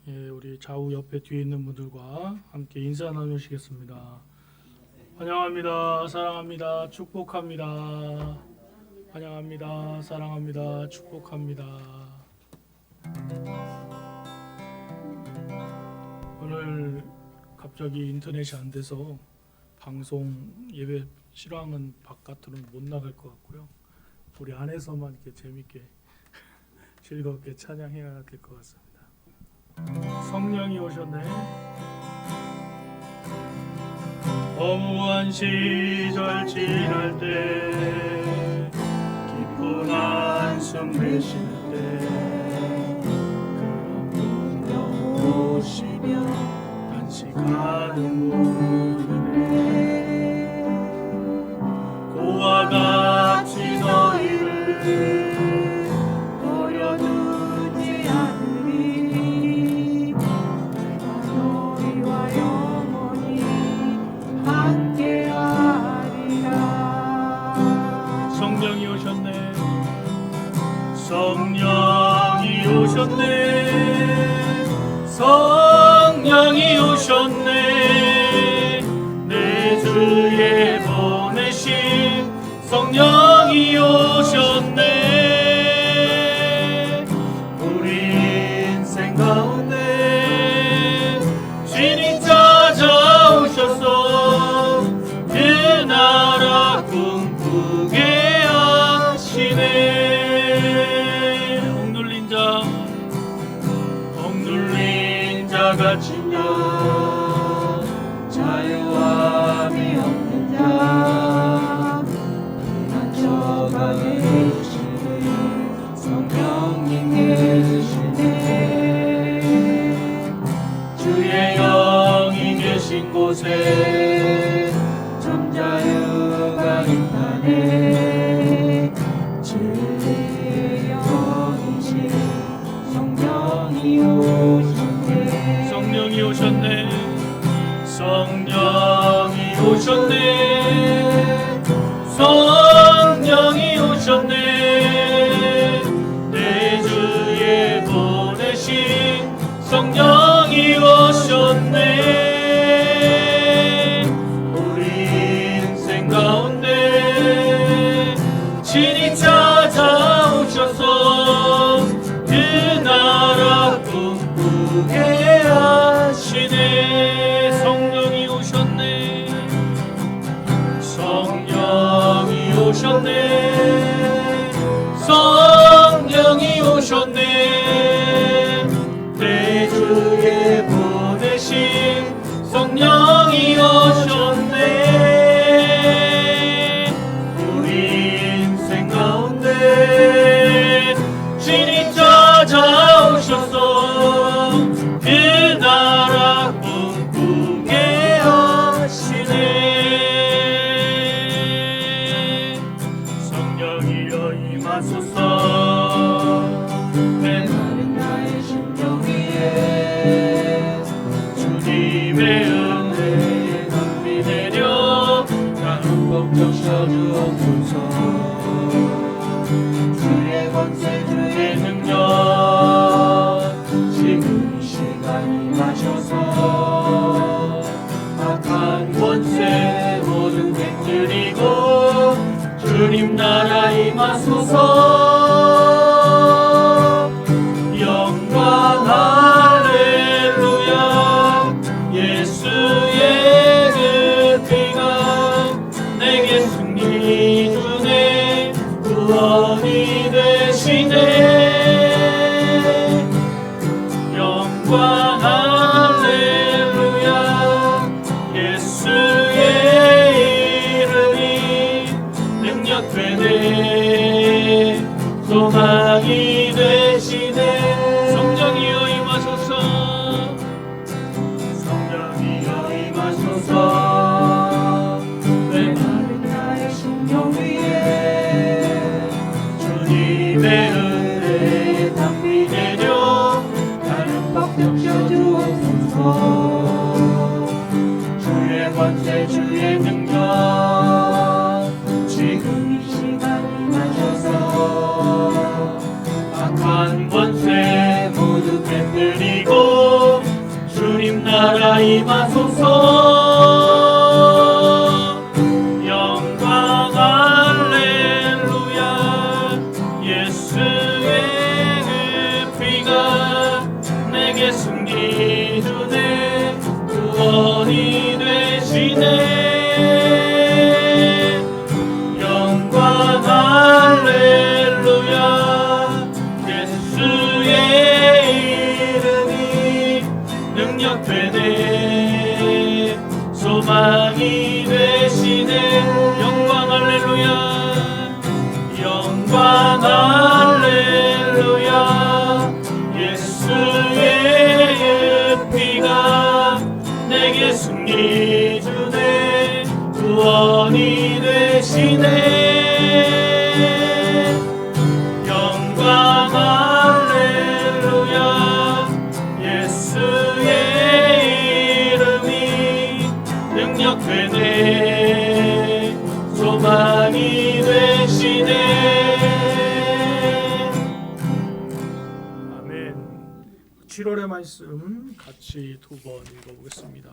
예, 우리 좌우 옆에 뒤에 있는 분들과 함께 인사 나누시겠습니다. 환영합니다. 사랑합니다. 축복합니다. 환영합니다. 사랑합니다. 축복합니다. 오늘 갑자기 인터넷이 안 돼서 방송 예배 실황은 바깥으로는 못 나갈 것 같고요. 우리 안에서만 이렇게 재밌게 즐겁게 찬양해야 될 것 같습니다. 성령이 오셨네. 허무한 시절 지날 때 깊은 한숨 내쉴 때 그런 오시며 단식하는 우리네 고와 같이 너희를 성령이 오셨네. 성령이 오셨네. 내 주에 보내신 성령이 오셨네. 우리 인생 가운데 주님 찾아오셔서 그 나라 꿈꾸게 하시네. 같이 나 자유함이 없는 자 난처가 계시네. 성령님 계시네. 주의 영이 계신 곳에 참 자유가 있다네. 진리의 영이신 성령이 오셨네. 성령이 오셨네. 성령이 오셨네. 성령이 오셨네. 내 주에 보내신 성령이 오셨네. 우리 인생 가운데 친히 찾아오셔서 그 나라 꿈꾸게 하시네. 성령이 오셨네. 성령이 오셨네. 성령이 오셨네. 내 주에 보내신 성령이 오셨네. 우리 인생 가운데 진히 찾아오셔서 그 나라 꿈꾸게 하시네. 성령이여 임하소서. 메마른 나의 심령 위에 주님의 은혜에 눈이 내려 나는 꼭 적셔주옵소서. 주의 권세 주의 능력 지금 이 시간 임하셔서 악한 권세 모든 객들이고 주님 나라 임하소서. 영광 할렐루야. 예수의 그 피가 내게 승리 주네. 구원이 되시네. 영광 할렐루야. 예수의 이름이 능력되네. 소망이 되시네. 성령이여 임하소서. 성령이여 임하소서. 메마른 나의 심령 위에 주님의 은혜에 담비 내려 나는 벅 적셔주옵소서. 주의 권세 주의 능력 지금 이 시간 임하셔서 주님 나라 임하소서. 영광 할렐루야. 예수의 피가 내게 승리 주네. 구원이 되시네. 영광 할렐루야. 예수의 이름이 능력되네. 소망이 되시네. 영광 할렐루야. 영광 할렐루야. 예수의 피가 내게 승리 주네. 구원이 되시네. 영광 할렐루야. 예수의 이름이 능력되네. 소망이 되시네. 아멘. 7월의 말씀 같이 두 번 읽어보겠습니다.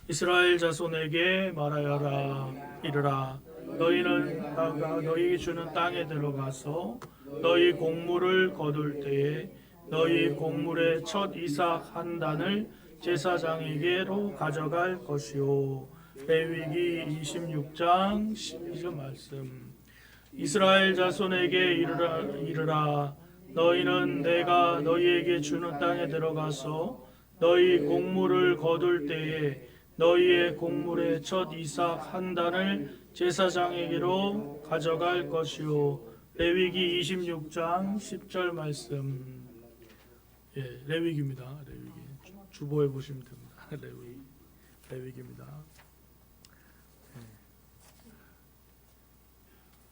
이스라엘 자손에게 말하여라. 이르라. 너희는 나가 너희 주는 땅에 들어가서 너희 곡물을 거둘 때에 너희 곡물의 첫 이삭 한 단을 제사장에게로 가져갈 것이요. 레위기 26장 12절 말씀. 이스라엘 자손에게 이르라. 너희는 내가 너희에게 주는 땅에 들어가서 너희 곡물을 거둘 때에 너희의 곡물의 첫 이삭 한 단을 제사장에게로 가져갈 것이요. 레위기 26장 10절 말씀. 예, 레위기입니다. 레위기. 주보에 보시면 됩니다. 레위기입니다. 예.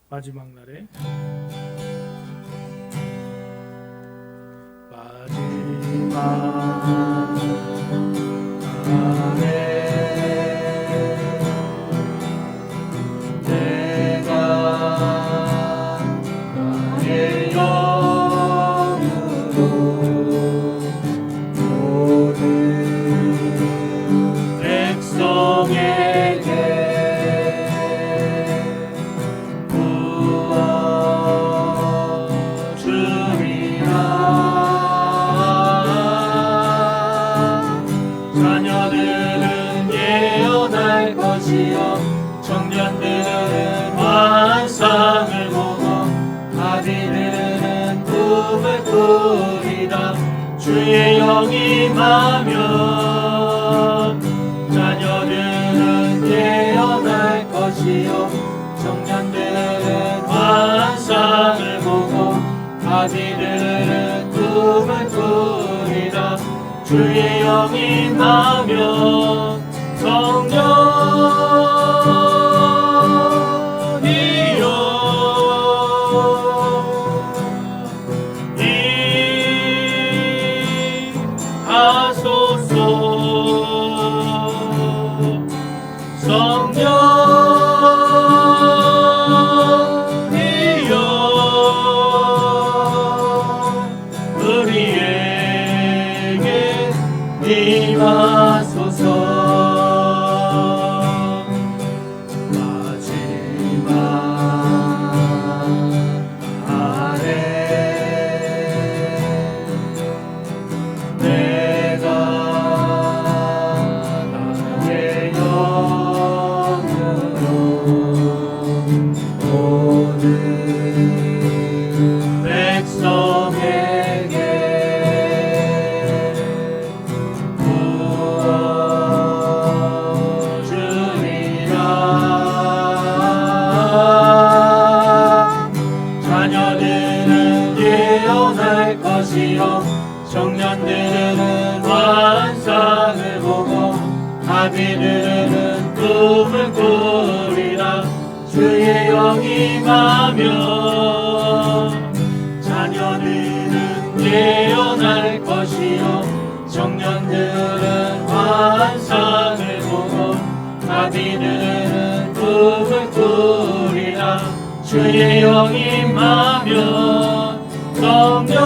마지막 날에 마지막 날에 자녀들은 예언할 것이요 청년들은 환상을 보고 아비들은 꿈을 꾸리라. 주의 영이 임하면 자녀들은 예언할 것이요 청년들은 환상을 보고 아비들은 꿈을 꾸리라. 주의 영이 임하면 성령이여 임하소서. 성령이여 우리에게 임하소서. 마지막 날에 내가 나의 영으로 모든 백성에게 자녀들은 예언할 것이요 청년들은 환상을 보고 아비들은 꿈을 꾸리라. 주의 영이 임하면 자녀들은 예언할 것이요 청년들은 환상을 보고 아비들은 꿈을 꾸리라. 주의 영이 임하면 성령이여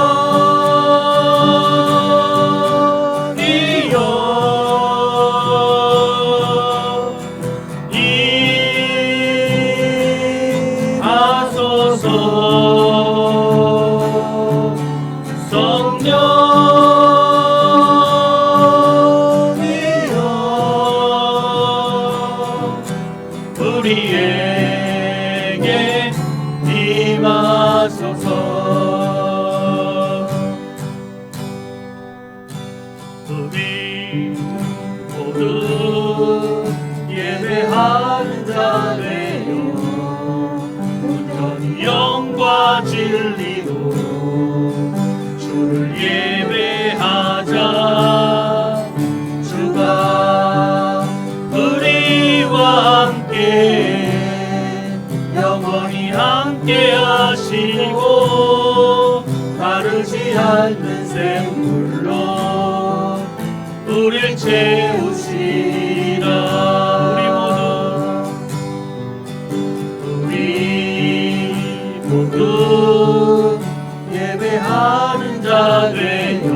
우리 모두 예배하는 자 되어 온전히 영과 진리로 주를 예배하자. 주가 우리와 함께 영원히 함께 하시고 마르지 않는 샘물로 우릴 채우시라. 우리 모두 예배하는 자 되어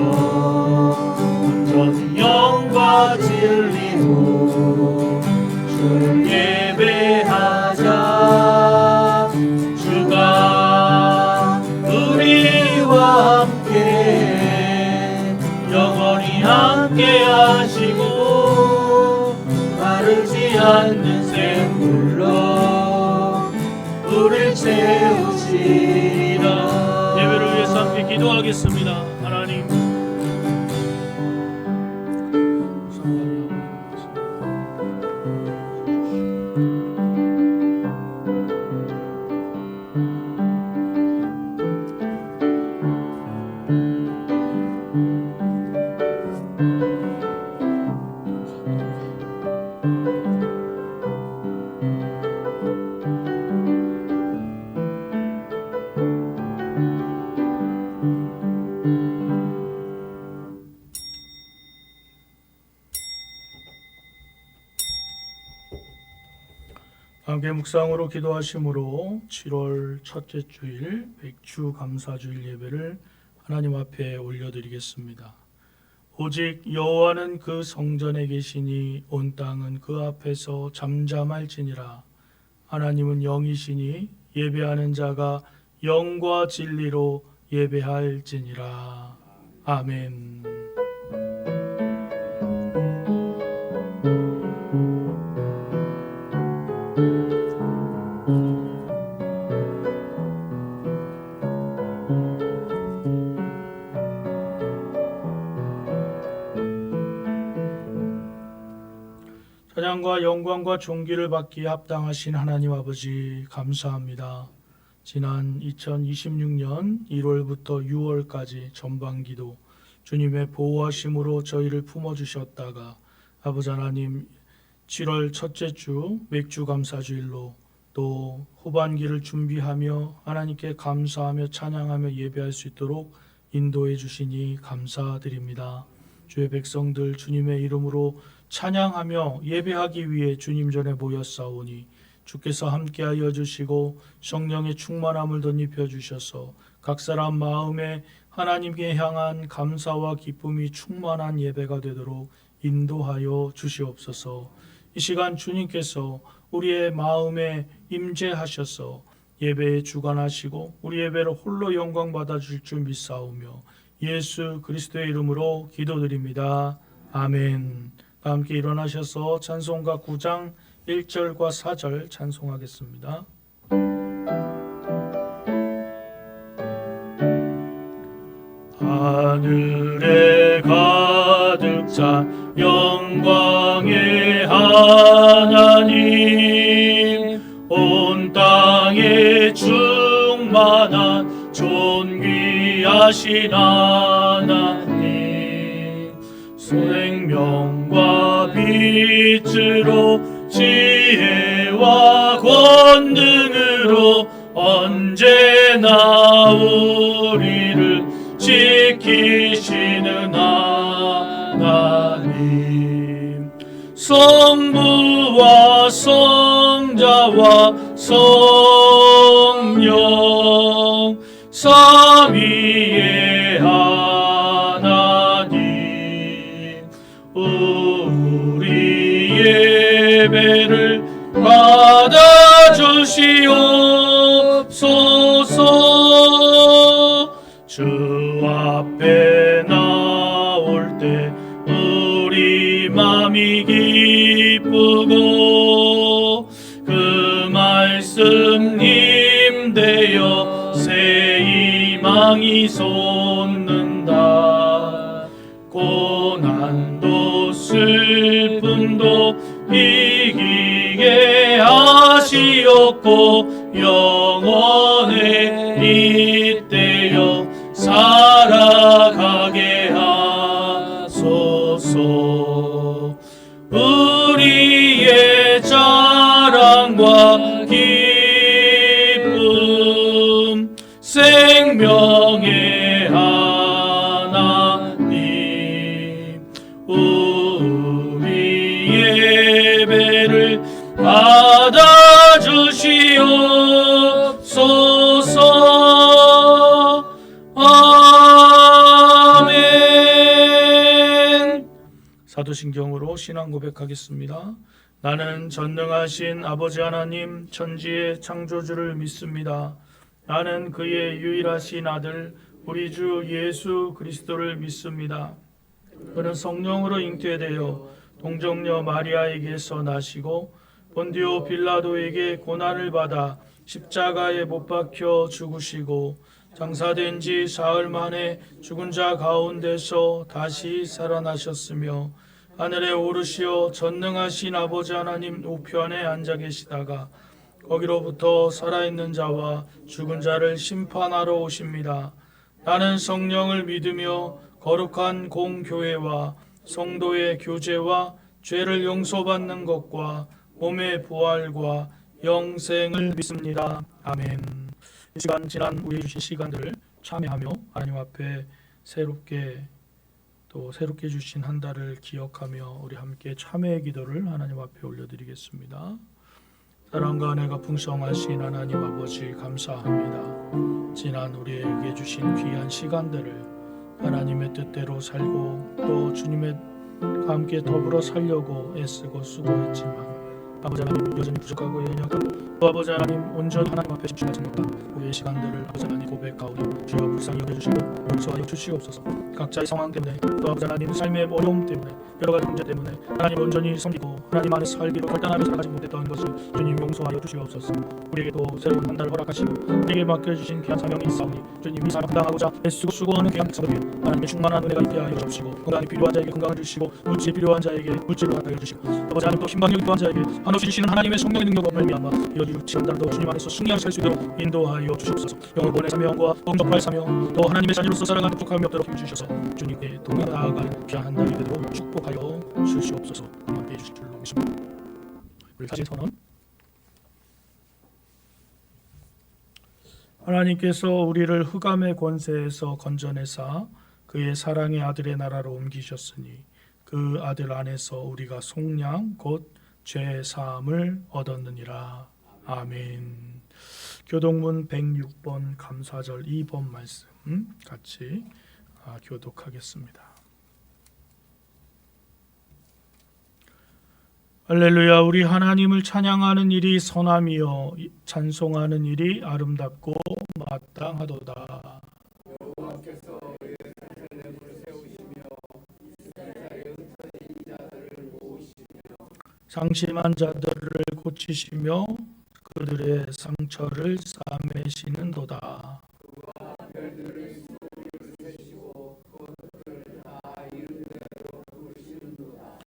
온전히 영과 진리로 주를 예배하자. 주가 우리와 함께 영원히 함께 하시고 마르지 않는 샘물로 우릴 채우시라. 예배를 위해서 함께 기도하겠습니다. 하나님, 함께 묵상으로 기도하심으로 7월 첫째 주일 백주 감사주일 예배를 하나님 앞에 올려드리겠습니다. 오직 여호와는 그 성전에 계시니 온 땅은 그 앞에서 잠잠할지니라. 하나님은 영이시니 예배하는 자가 영과 진리로 예배할지니라. 아멘. 찬양과 영광과 존귀를 받기에 합당하신 하나님 아버지 감사합니다. 지난 2026년 1월부터 6월까지 전반기도 주님의 보호하심으로 저희를 품어주셨다가 아버지 하나님 7월 첫째 주 맥주 감사주일로 또 후반기를 준비하며 하나님께 감사하며 찬양하며 예배할 수 있도록 인도해 주시니 감사드립니다. 주의 백성들 주님의 이름으로 찬양하며 예배하기 위해 주님 전에 모였사오니 주께서 함께하여 주시고 성령의 충만함을 덧입혀 주셔서 각 사람 마음에 하나님께 향한 감사와 기쁨이 충만한 예배가 되도록 인도하여 주시옵소서. 이 시간 주님께서 우리의 마음에 임재하셔서 예배에 주관하시고 우리 예배를 홀로 영광 받아 주실 줄 믿사오며 예수 그리스도의 이름으로 기도드립니다. 아멘. 함께 일어나셔서 찬송가 9장 1절과 4절 찬송하겠습니다. 하늘에 가득 찬 영광의 하나님, 온 땅에 충만한 존귀하신 하나님, 생명과 빛으로 지혜와 권능으로 언제나 우리를 지키시는 하나님, 성부와 성자와 성령 삼위의 하나님, 우리 예배를 받아주시옵소서. 주 앞에 나올 때 우리 맘이 기쁘고 그 말씀 힘되어 새 희망이 솟는다. 고난도 슬픔도 이기게 하시옵고 영원에 잇대어 살아가게 하소서. 우리의 자랑과 기쁨 생명의 하나님, 우리 예배를 받아주시옵소서. 아멘. 사도신경으로 신앙 고백하겠습니다. 나는 전능하신 아버지 하나님 천지의 창조주를 믿습니다. 나는 그의 유일하신 아들 우리 주 예수 그리스도를 믿습니다. 그는 성령으로 잉태되어 동정녀 마리아에게서 나시고 본디오 빌라도에게 고난을 받아 십자가에 못 박혀 죽으시고 장사된 지 사흘 만에 죽은 자 가운데서 다시 살아나셨으며 하늘에 오르시어 전능하신 아버지 하나님 우편에 앉아 계시다가 거기로부터 살아있는 자와 죽은 자를 심판하러 오십니다. 나는 성령을 믿으며 거룩한 공교회와 성도의 교제와 죄를 용서받는 것과 몸의 부활과 영생을 믿습니다. 아멘. 이 시간 지난 우리에게 주신 시간들을 참여하며 하나님 앞에 새롭게 주신 한 달을 기억하며 우리 함께 참회의 기도를 하나님 앞에 올려드리겠습니다. 사랑과 은혜가 풍성하신 하나님 아버지 감사합니다. 지난 우리에게 주신 귀한 시간들을 하나님의 뜻대로 살고 또 주님의 함께 더불어 살려고 애쓰고 수고했지만 아버지 하나님 여전히 부족하고 연약하고 또 아버지 하나님 온전히 하나님 앞에 집중하지 못한 우리의 시간들을 아버지 하나님 고백하오니 주여 불쌍히 여겨주시고 용서하여 주시옵소서. 각자의 상황 때문에 또 아버지 하나님 삶의 어려움 때문에 여러 가지 문제 때문에 하나님 온전히 섬기고 하나님 안에 살기로 결단하며 살아가지 못했던 것을 주님 용서하여 주시옵소서. 우리에게도 새로운 한 달을 허락하시고 우리에게 맡겨주신 귀한 사명이 있사오니 주님 이 사명 감당하고자 애쓰고 수고하는 귀한 백성들에게 하나님의 충만한 은혜가 있게 하여 주시고 건강이 필요한 자에게 건강을 주시고 물질이 필요한 자에게 물질을 허락하여 주시고 아버지 하나님 또 힘방력이 필요한 자에게 한없이 주시는 하나님의 성령의 능력과 말미암아 이어지 육체한 달도 주님 안에서 승리하게 살 수 있도록 인도하여 주시옵소서. 영을 보내 사명과 봉접할 사명 또 하나님의 자녀로서 살아가는 족함이 없도록 힘주셔서 주님께 동행 나아가는 귀한 한 달이 되도록 축복하여 주시옵소서. 함께 해주실 줄로 믿습니다. 우리 사실 선언. 하나님께서 우리를 흑암의 권세에서 건져내사 그의 사랑의 아들의 나라로 옮기셨으니 그 아들 안에서 우리가 속량 곧 죄 사함을 얻었느니라. 아멘. 교독문 106번 감사절 2번 말씀 같이 교독하겠습니다. 할렐루야. 우리 하나님을 찬양하는 일이 선함이요 찬송하는 일이 아름답고 마땅하도다. 여호와께서 우리의 산들을 세우시며 이스라엘의 흩어진 자들을 모으시며 상심한 자들을 고치시며 그들의 상처를 싸매시는도다. 그와 별들을 소리를 세시고 그것들을 다 이름대로 부르시는도다.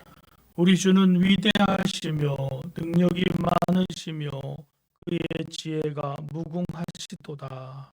우리 주는 위대하시며 능력이 많으시며 그의 지혜가 무궁하시도다.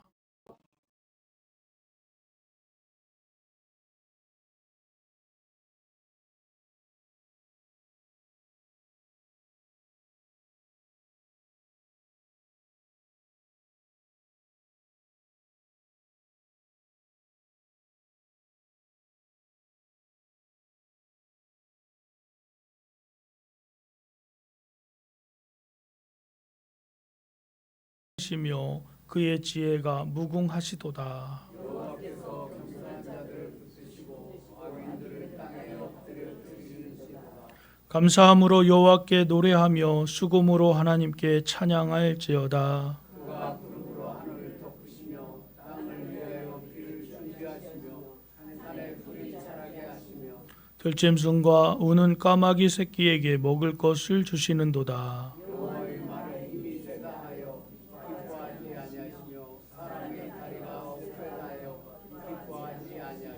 시며 그의 지혜가 무궁하시도다. 여호와께서 겸손한 자들을 붙드시고 악인들을 땅에 엎드려 드리시는도다. 감사함으로 여호와께 노래하며 수금으로 하나님께 찬양할지어다. 그가 구름으로 하늘을 덮으시며 땅을 위하여 비를 준비하시며 산에 풀이 자라게 하시며 들짐승과 우는 까마귀 새끼에게 먹을 것을 주시는도다.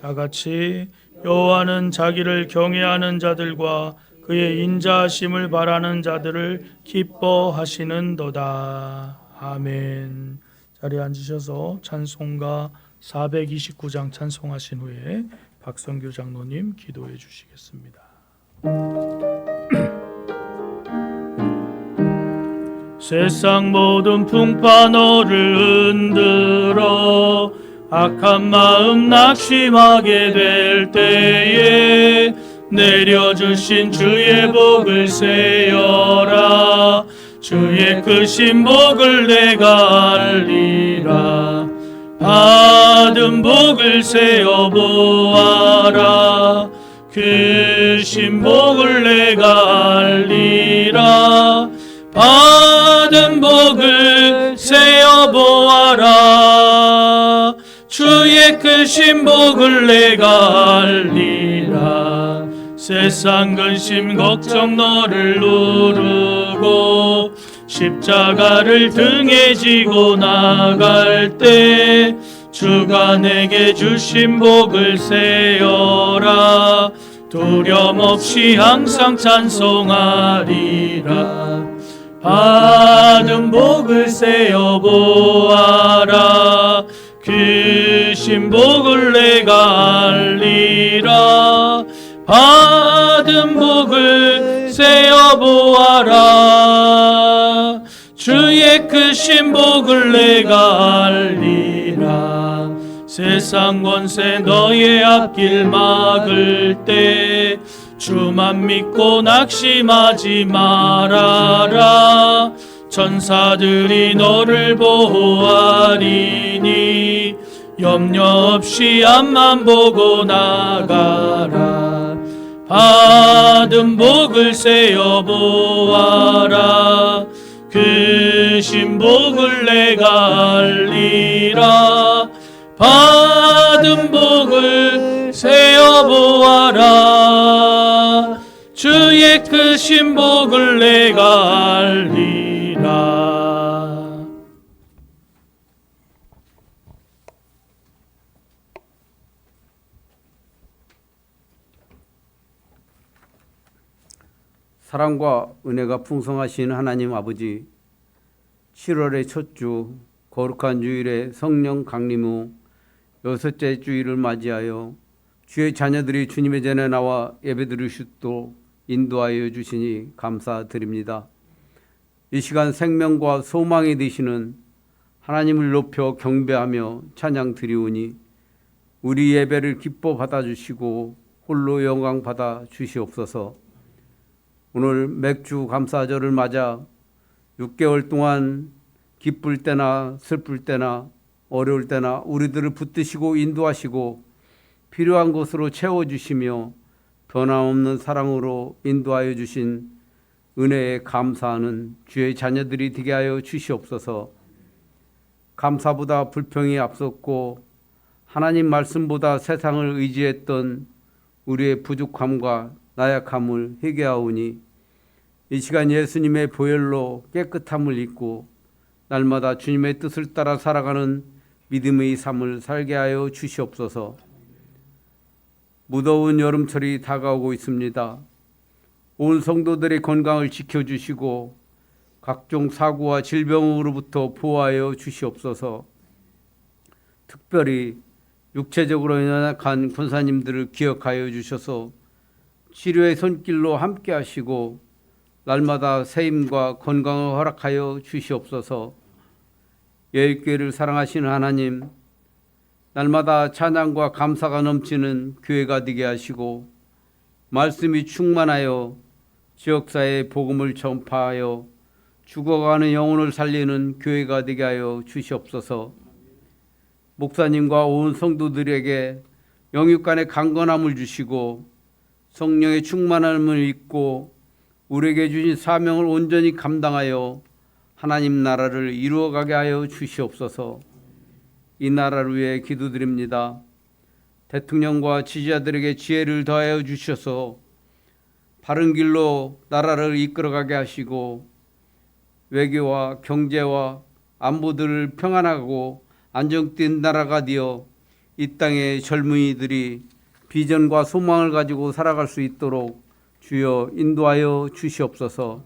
다 같이 여호와는 자기를 경외하는 자들과 그의 인자하심을 바라는 자들을 기뻐하시는도다. 아멘. 자리에 앉으셔서 찬송가 429장 찬송하신 후에 박성규 장로님 기도해 주시겠습니다. 세상 모든 풍파 너를 흔들어 악한 마음 낙심하게 될 때에 내려주신 주의 복을 세어라. 주의 크신 복을 내가 알리라. 받은 복을 세어 보아라. 크신 복을 내가 알리라. 받은 복을 세어 보아라. 주의 크신 복을 내가 알리라. 세상 근심 걱정 너를 누르고 십자가를 등에 지고 나갈 때 주가 내게 주신 복을 세어라. 두려움 없이 항상 찬송하리라. 받은 복을 세어 보아라. 크신 복을 내가 알리라. 받은 복을 세어 보아라. 주의 크신 복을 내가 알리라. 세상 권세 너의 앞길 막을 때 주만 믿고 낙심하지 말아라. 천사들이 너를 보호하리니 염려 없이 앞만 보고 나가라. 받은 복을 세어 보아라. 크신 복을 내가 알리라. 받은 복을 세어 보아라. 주의 크신 복을 내가 알리라. 사랑과 은혜가 풍성하신 하나님 아버지, 7월의 첫 주 거룩한 주일에 성령 강림 후 여섯째 주일을 맞이하여 주의 자녀들이 주님의 전에 나와 예배드릴 수 있도록 인도하여 주시니 감사드립니다. 이 시간 생명과 소망이 되시는 하나님을 높여 경배하며 찬양 드리오니 우리 예배를 기뻐 받아주시고 홀로 영광 받아 주시옵소서. 오늘 맥주 감사절을 맞아 6개월 동안 기쁠 때나 슬플 때나 어려울 때나 우리들을 붙드시고 인도하시고 필요한 곳으로 채워주시며 변함없는 사랑으로 인도하여 주신 은혜에 감사하는 주의 자녀들이 되게 하여 주시옵소서. 감사보다 불평이 앞섰고 하나님 말씀보다 세상을 의지했던 우리의 부족함과 나약함을 회개하오니 이 시간 예수님의 보혈로 깨끗함을 입고 날마다 주님의 뜻을 따라 살아가는 믿음의 삶을 살게 하여 주시옵소서. 무더운 여름철이 다가오고 있습니다. 온 성도들의 건강을 지켜주시고 각종 사고와 질병으로부터 보호하여 주시옵소서. 특별히 육체적으로 연약한 권사님들을 기억하여 주셔서 치료의 손길로 함께 하시고 날마다 세임과 건강을 허락하여 주시옵소서. 예일교회를 사랑하시는 하나님, 날마다 찬양과 감사가 넘치는 교회가 되게 하시고 말씀이 충만하여 지역사회에 복음을 전파하여 죽어가는 영혼을 살리는 교회가 되게 하여 주시옵소서. 목사님과 온 성도들에게 영육간의 강건함을 주시고 성령의 충만함을 입고 우리에게 주신 사명을 온전히 감당하여 하나님 나라를 이루어가게 하여 주시옵소서. 이 나라를 위해 기도드립니다. 대통령과 지지자들에게 지혜를 더하여 주셔서 바른 길로 나라를 이끌어가게 하시고 외교와 경제와 안보들을 평안하고 안정된 나라가 되어 이 땅의 젊은이들이 비전과 소망을 가지고 살아갈 수 있도록 주여 인도하여 주시옵소서.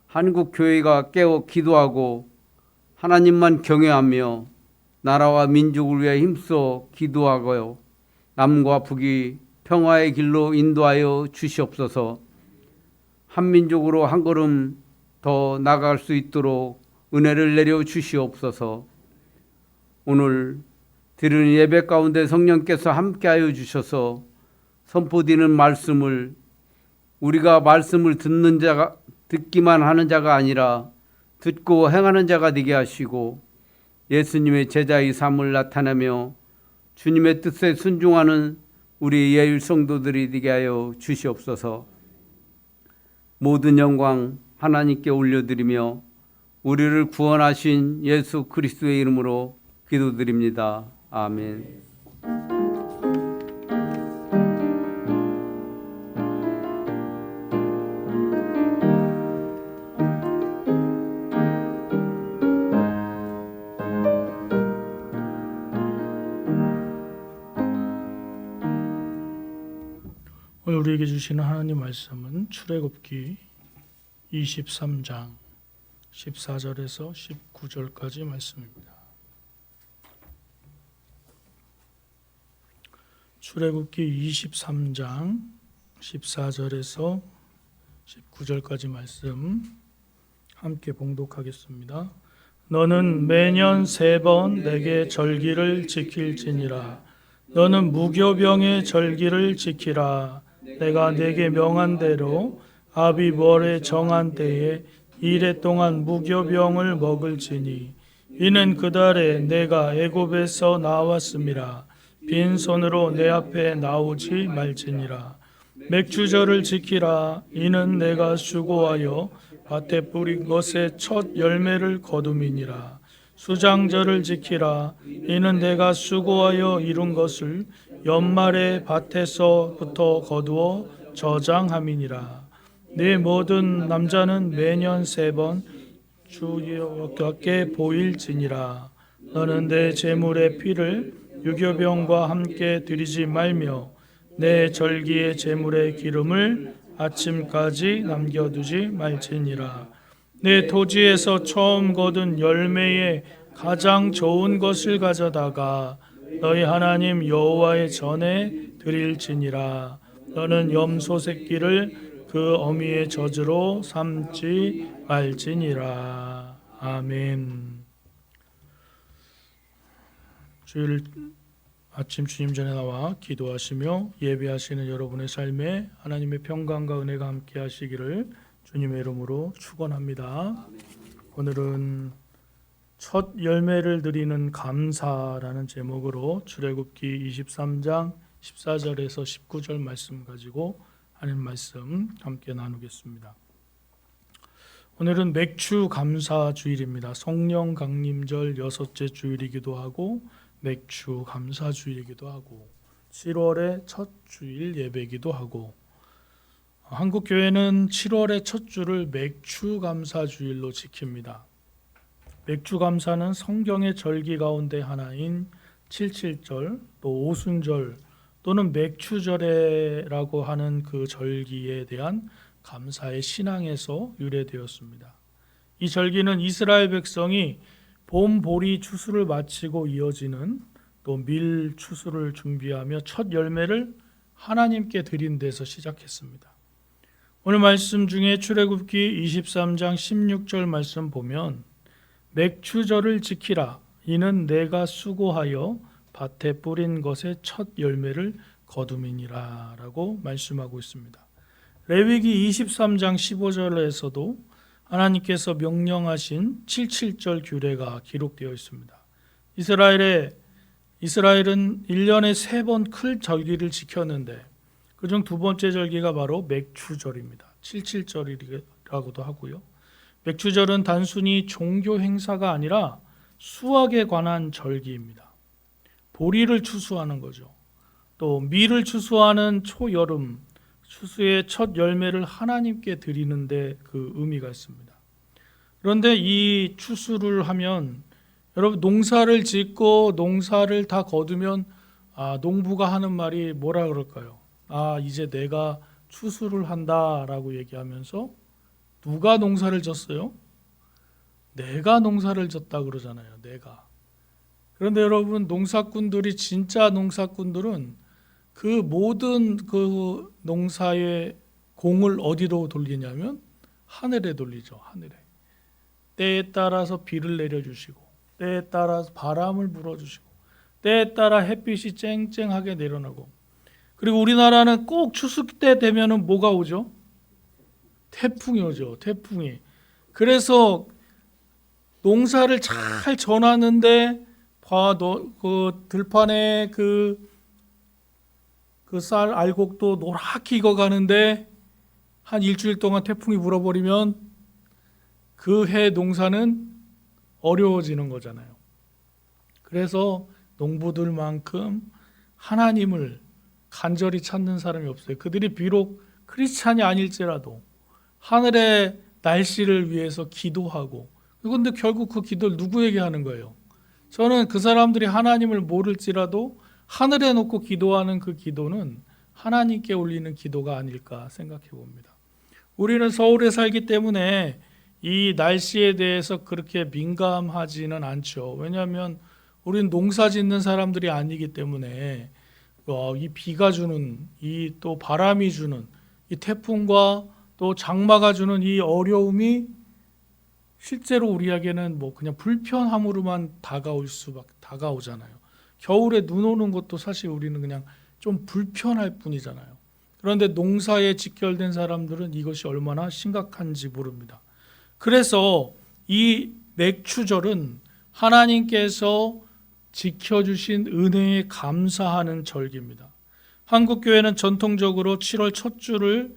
한국 교회가 깨어 기도하고 하나님만 경외하며 나라와 민족을 위해 힘써 기도하고요. 남과 북이 평화의 길로 인도하여 주시옵소서. 한민족으로 한 걸음 더 나아갈 수 있도록 은혜를 내려 주시옵소서. 오늘 드리는 예배 가운데 성령께서 함께하여 주셔서 선포되는 말씀을 우리가 말씀을 듣기만 하는 자가 아니라 듣고 행하는 자가 되게 하시고 예수님의 제자의 삶을 나타내며 주님의 뜻에 순종하는 우리 예일 성도들이 되게 하여 주시옵소서. 모든 영광 하나님께 올려드리며 우리를 구원하신 예수 그리스도의 이름으로 기도드립니다. 아멘. 오늘 우리에게 주시는 하나님 말씀은 출애굽기 23장 14절에서 19절까지 말씀입니다. 출애굽기 23장 14절에서 19절까지 말씀 함께 봉독하겠습니다. 너는 매년 3번 내게 절기를 지킬지니라. 너는 무교병의 절기를 지키라. 내가 내게 명한 대로 아비벌의 정한 때에 1해 동안 무교병을 먹을지니 이는 그달에 내가 애굽에서 나왔음이라. 빈손으로 내 앞에 나오지 말지니라. 맥주절을 지키라. 이는 내가 수고하여 밭에 뿌린 것의 첫 열매를 거둠이니라. 수장절을 지키라. 이는 내가 수고하여 이룬 것을 연말에 밭에서부터 거두어 저장함이니라. 네 모든 남자는 매년 3번 주 여호와께 보일지니라. 너는 내 제물의 피를 유교병과 함께 드리지 말며 내 절기의 제물의 기름을 아침까지 남겨두지 말지니라. 내 토지에서 처음 거둔 열매의 가장 좋은 것을 가져다가 너희 하나님 여호와의 전에 드릴지니라. 너는 염소 새끼를 그 어미의 젖으로 삼지 말지니라. 아멘. 주일 아침 주님 전에 나와 기도하시며 예배하시는 여러분의 삶에 하나님의 평강과 은혜가 함께 하시기를 주님의 이름으로 축원합니다. 오늘은 첫 열매를 드리는 감사라는 제목으로 출애굽기 23장 14절에서 19절 말씀 가지고 하는 말씀 함께 나누겠습니다. 오늘은 맥주 감사 주일입니다. 성령 강림절 6째 주일이기도 하고 맥주 감사 주일이기도 하고 7월의 첫 주일 예배이기도 하고 한국 교회는 7월의 첫 주를 맥주 감사 주일로 지킵니다. 맥주 감사는 성경의 절기 가운데 하나인 77절 또 오순절 또는 맥주절에라고 하는 그 절기에 대한 감사의 신앙에서 유래되었습니다. 이 절기는 이스라엘 백성이 봄, 보리 추수를 마치고 이어지는 또 밀 추수를 준비하며 첫 열매를 하나님께 드린 데서 시작했습니다. 오늘 말씀 중에 출애굽기 23장 16절 말씀 보면 맥주절을 지키라. 이는 내가 수고하여 밭에 뿌린 것의 첫 열매를 거둠이니라 라고 말씀하고 있습니다. 레위기 23장 15절에서도 하나님께서 명령하신 77절 규례가 기록되어 있습니다. 이스라엘은 1년에 3번 큰 절기를 지켰는데 그중 두 번째 절기가 바로 맥주절입니다. 77절이라고도 하고요. 맥주절은 단순히 종교 행사가 아니라 수확에 관한 절기입니다. 보리를 추수하는 거죠. 또 밀을 추수하는 초여름, 추수의 첫 열매를 하나님께 드리는데 그 의미가 있습니다. 그런데 이 추수를 하면 여러분 농사를 짓고 농사를 다 거두면 농부가 하는 말이 뭐라 그럴까요? 이제 내가 추수를 한다라고 얘기하면서 누가 농사를 졌어요? 내가 농사를 졌다 그러잖아요. 내가. 그런데 여러분, 농사꾼들이, 진짜 농사꾼들은 그 모든 그 농사의 공을 어디로 돌리냐면 하늘에 돌리죠. 하늘에. 때에 따라서 비를 내려주시고, 때에 따라서 바람을 불어주시고, 때에 따라 햇빛이 쨍쨍하게 내려나고, 그리고 우리나라는 꼭 추수 때 되면은 뭐가 오죠? 태풍이 오죠. 태풍이. 그래서 농사를 잘 져놨는데 그 들판에 그 쌀 알곡도 노랗게 익어가는데 한 일주일 동안 태풍이 불어버리면 그 해 농사는 어려워지는 거잖아요. 그래서 농부들만큼 하나님을 간절히 찾는 사람이 없어요. 그들이 비록 크리스찬이 아닐지라도 하늘의 날씨를 위해서 기도하고, 그런데 결국 그 기도를 누구에게 하는 거예요? 저는 그 사람들이 하나님을 모를지라도 하늘에 놓고 기도하는 그 기도는 하나님께 올리는 기도가 아닐까 생각해 봅니다. 우리는 서울에 살기 때문에 이 날씨에 대해서 그렇게 민감하지는 않죠. 왜냐하면 우리는 농사 짓는 사람들이 아니기 때문에 이 비가 주는, 이 또 바람이 주는, 이 태풍과 또 장마가 주는 이 어려움이 실제로 우리에게는 뭐 그냥 불편함으로만 다가오잖아요. 겨울에 눈 오는 것도 사실 우리는 그냥 좀 불편할 뿐이잖아요. 그런데 농사에 직결된 사람들은 이것이 얼마나 심각한지 모릅니다. 그래서 이 맥추절은 하나님께서 지켜주신 은혜에 감사하는 절기입니다. 한국교회는 전통적으로 7월 첫 주를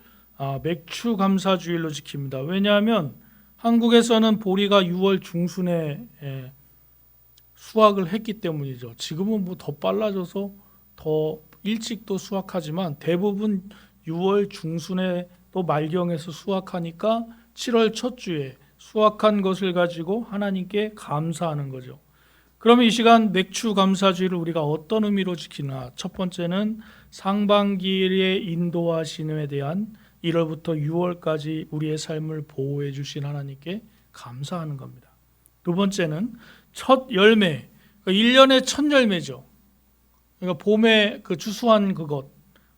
맥추 감사주일로 지킵니다. 왜냐하면 한국에서는 보리가 6월 중순에 수확을 했기 때문이죠. 지금은 뭐 더 빨라져서 더 일찍 또 수확하지만 대부분 6월 중순에 또 말경에서 수확하니까 7월 첫 주에 수확한 것을 가지고 하나님께 감사하는 거죠. 그러면 이 시간 맥추 감사주일을 우리가 어떤 의미로 지키나? 첫 번째는 상반기의 인도하심에 대한 1월부터 6월까지 우리의 삶을 보호해 주신 하나님께 감사하는 겁니다. 두 번째는 첫 열매, 1년의 첫 열매죠. 그러니까 봄에 그 추수한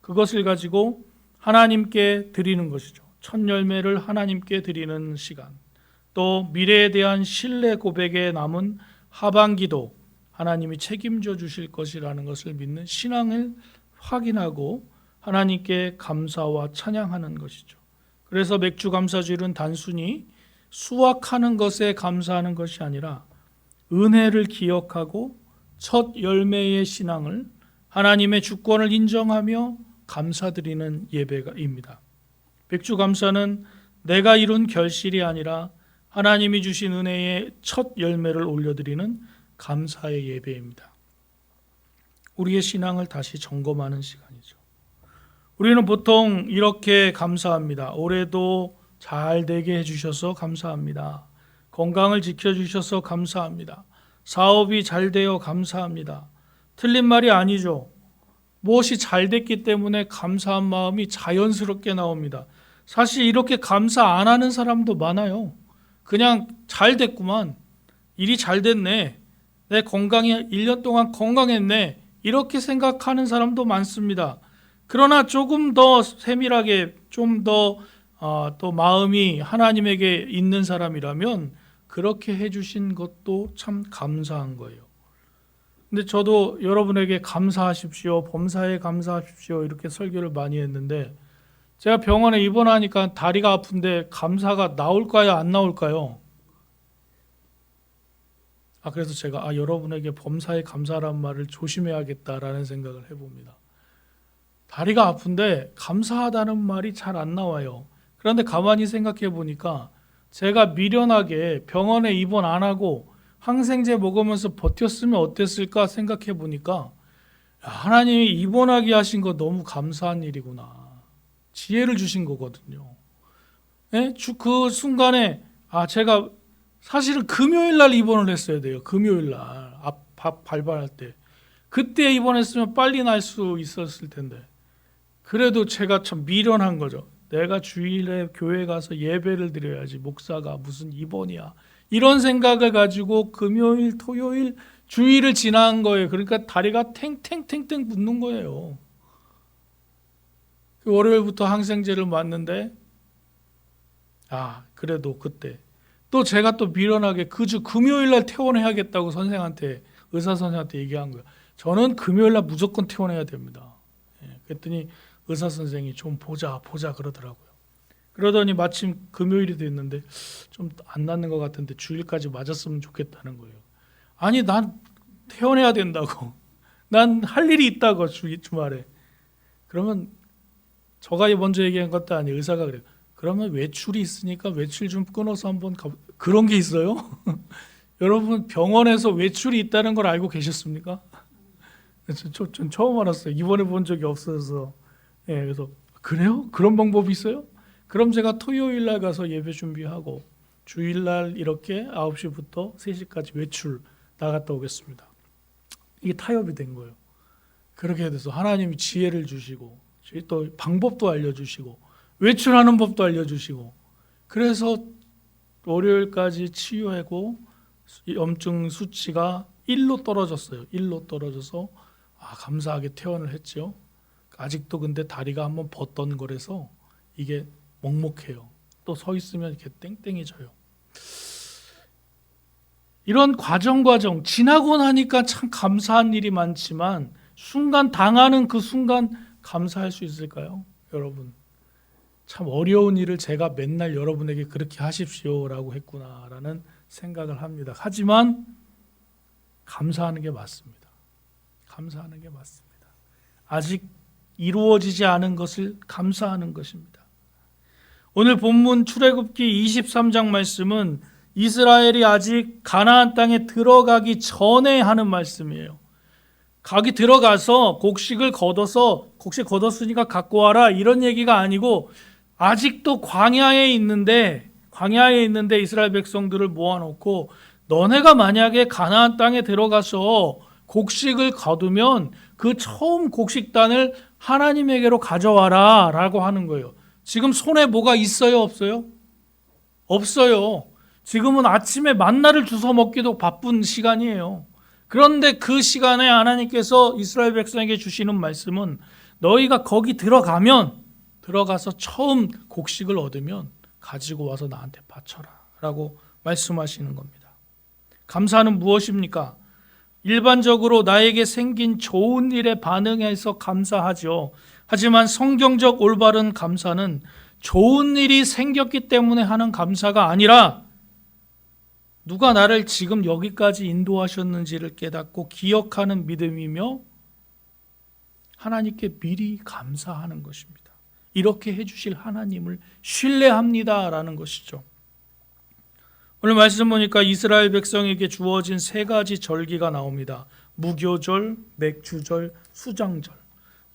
그것을 가지고 하나님께 드리는 것이죠. 첫 열매를 하나님께 드리는 시간. 또 미래에 대한 신뢰 고백에 남은 하반기도 하나님이 책임져 주실 것이라는 것을 믿는 신앙을 확인하고 하나님께 감사와 찬양하는 것이죠. 그래서 맥주 감사주일은 단순히 수확하는 것에 감사하는 것이 아니라 은혜를 기억하고 첫 열매의 신앙을, 하나님의 주권을 인정하며 감사드리는 예배입니다. 맥주 감사는 내가 이룬 결실이 아니라 하나님이 주신 은혜의 첫 열매를 올려드리는 감사의 예배입니다. 우리의 신앙을 다시 점검하는 시간이죠. 우리는 보통 이렇게 감사합니다. 올해도 잘 되게 해주셔서 감사합니다. 건강을 지켜주셔서 감사합니다. 사업이 잘 되어 감사합니다. 틀린 말이 아니죠. 무엇이 잘 됐기 때문에 감사한 마음이 자연스럽게 나옵니다. 사실 이렇게 감사 안 하는 사람도 많아요. 그냥 잘 됐구만. 일이 잘 됐네. 내 건강이 1년 동안 건강했네. 이렇게 생각하는 사람도 많습니다. 그러나 조금 더 세밀하게, 좀 더 또 마음이 하나님에게 있는 사람이라면 그렇게 해주신 것도 참 감사한 거예요. 근데 저도 여러분에게 감사하십시오, 범사에 감사하십시오 이렇게 설교를 많이 했는데, 제가 병원에 입원하니까 다리가 아픈데 감사가 나올까요, 안 나올까요? 그래서 제가 여러분에게 범사에 감사란 말을 조심해야겠다라는 생각을 해봅니다. 다리가 아픈데 감사하다는 말이 잘 안 나와요. 그런데 가만히 생각해 보니까 제가 미련하게 병원에 입원 안 하고 항생제 먹으면서 버텼으면 어땠을까 생각해 보니까 하나님이 입원하게 하신 거 너무 감사한 일이구나. 지혜를 주신 거거든요. 예? 그 순간에 제가 사실은 금요일 날 입원을 했어야 돼요. 금요일 날 밥 발발할 때. 그때 입원했으면 빨리 날 수 있었을 텐데. 그래도 제가 참 미련한 거죠. 내가 주일에 교회 가서 예배를 드려야지, 목사가 무슨 입원이야, 이런 생각을 가지고 금요일, 토요일, 주일을 지난 거예요. 그러니까 다리가 탱탱탱탱 붓는 거예요. 그 월요일부터 항생제를 맞는데, 그래도 그때 또 제가 또 미련하게 그 주 금요일날 퇴원해야겠다고 선생한테, 의사 선생한테 얘기한 거예요. 저는 금요일날 무조건 퇴원해야 됩니다. 그랬더니 의사 선생이 좀 보자 그러더라고요. 그러더니 마침 금요일이 됐는데 좀 안 낫는 것 같은데 주일까지 맞았으면 좋겠다는 거예요. 아니, 난 퇴원해야 된다고. 난 할 일이 있다고, 주말에. 그러면 저가 먼저 얘기한 것도 아니에요. 의사가 그래요. 그러면 외출이 있으니까 외출 좀 끊어서 한번 그런 게 있어요? 여러분, 병원에서 외출이 있다는 걸 알고 계셨습니까? 전 처음 알았어요. 입원해 본 적이 없어서. 그래서 그래요? 그런 방법이 있어요? 그럼 제가 토요일 날 가서 예배 준비하고 주일 날 이렇게 9시부터 3시까지 외출 나갔다 오겠습니다. 이게 타협이 된 거예요. 그렇게 돼서 하나님이 지혜를 주시고 또 방법도 알려주시고 외출하는 법도 알려주시고, 그래서 월요일까지 치유하고 염증 수치가 1로 떨어졌어요. 1로 떨어져서 감사하게 퇴원을 했죠. 아직도 근데 다리가 한번 벗던 거라서 이게 먹먹해요. 또 서 있으면 이렇게 땡땡해져요. 이런 과정 지나고 나니까 참 감사한 일이 많지만 순간 당하는 그 순간 감사할 수 있을까요? 여러분, 참 어려운 일을 제가 맨날 여러분에게 그렇게 하십시오라고 했구나라는 생각을 합니다. 하지만 감사하는 게 맞습니다. 감사하는 게 맞습니다. 아직 이루어지지 않은 것을 감사하는 것입니다. 오늘 본문 출애굽기 23장 말씀은 이스라엘이 아직 가나안 땅에 들어가기 전에 하는 말씀이에요. 가기 들어가서 곡식 걷었으니까 갖고 와라, 이런 얘기가 아니고 아직도 광야에 있는데 이스라엘 백성들을 모아놓고 너네가 만약에 가나안 땅에 들어가서 곡식을 거두면 그 처음 곡식단을 하나님에게로 가져와라 라고 하는 거예요. 지금 손에 뭐가 있어요, 없어요? 없어요. 지금은 아침에 만나를 주워 먹기도 바쁜 시간이에요. 그런데 그 시간에 하나님께서 이스라엘 백성에게 주시는 말씀은 너희가 거기 들어가서 처음 곡식을 얻으면 가지고 와서 나한테 바쳐라 라고 말씀하시는 겁니다. 감사는 무엇입니까? 일반적으로 나에게 생긴 좋은 일에 반응해서 감사하죠. 하지만 성경적 올바른 감사는 좋은 일이 생겼기 때문에 하는 감사가 아니라 누가 나를 지금 여기까지 인도하셨는지를 깨닫고 기억하는 믿음이며 하나님께 미리 감사하는 것입니다. 이렇게 해주실 하나님을 신뢰합니다라는 것이죠. 오늘 말씀 보니까 이스라엘 백성에게 주어진 3가지 절기가 나옵니다. 무교절, 맥주절, 수장절.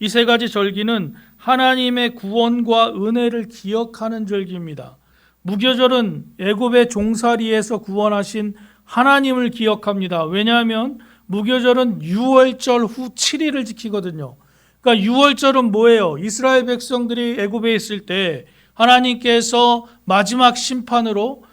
이 3가지 절기는 하나님의 구원과 은혜를 기억하는 절기입니다. 무교절은 애굽의 종살이에서 구원하신 하나님을 기억합니다. 왜냐하면 무교절은 유월절 후 7일을 지키거든요. 그러니까 유월절은 뭐예요? 이스라엘 백성들이 애굽에 있을 때 하나님께서 마지막 심판으로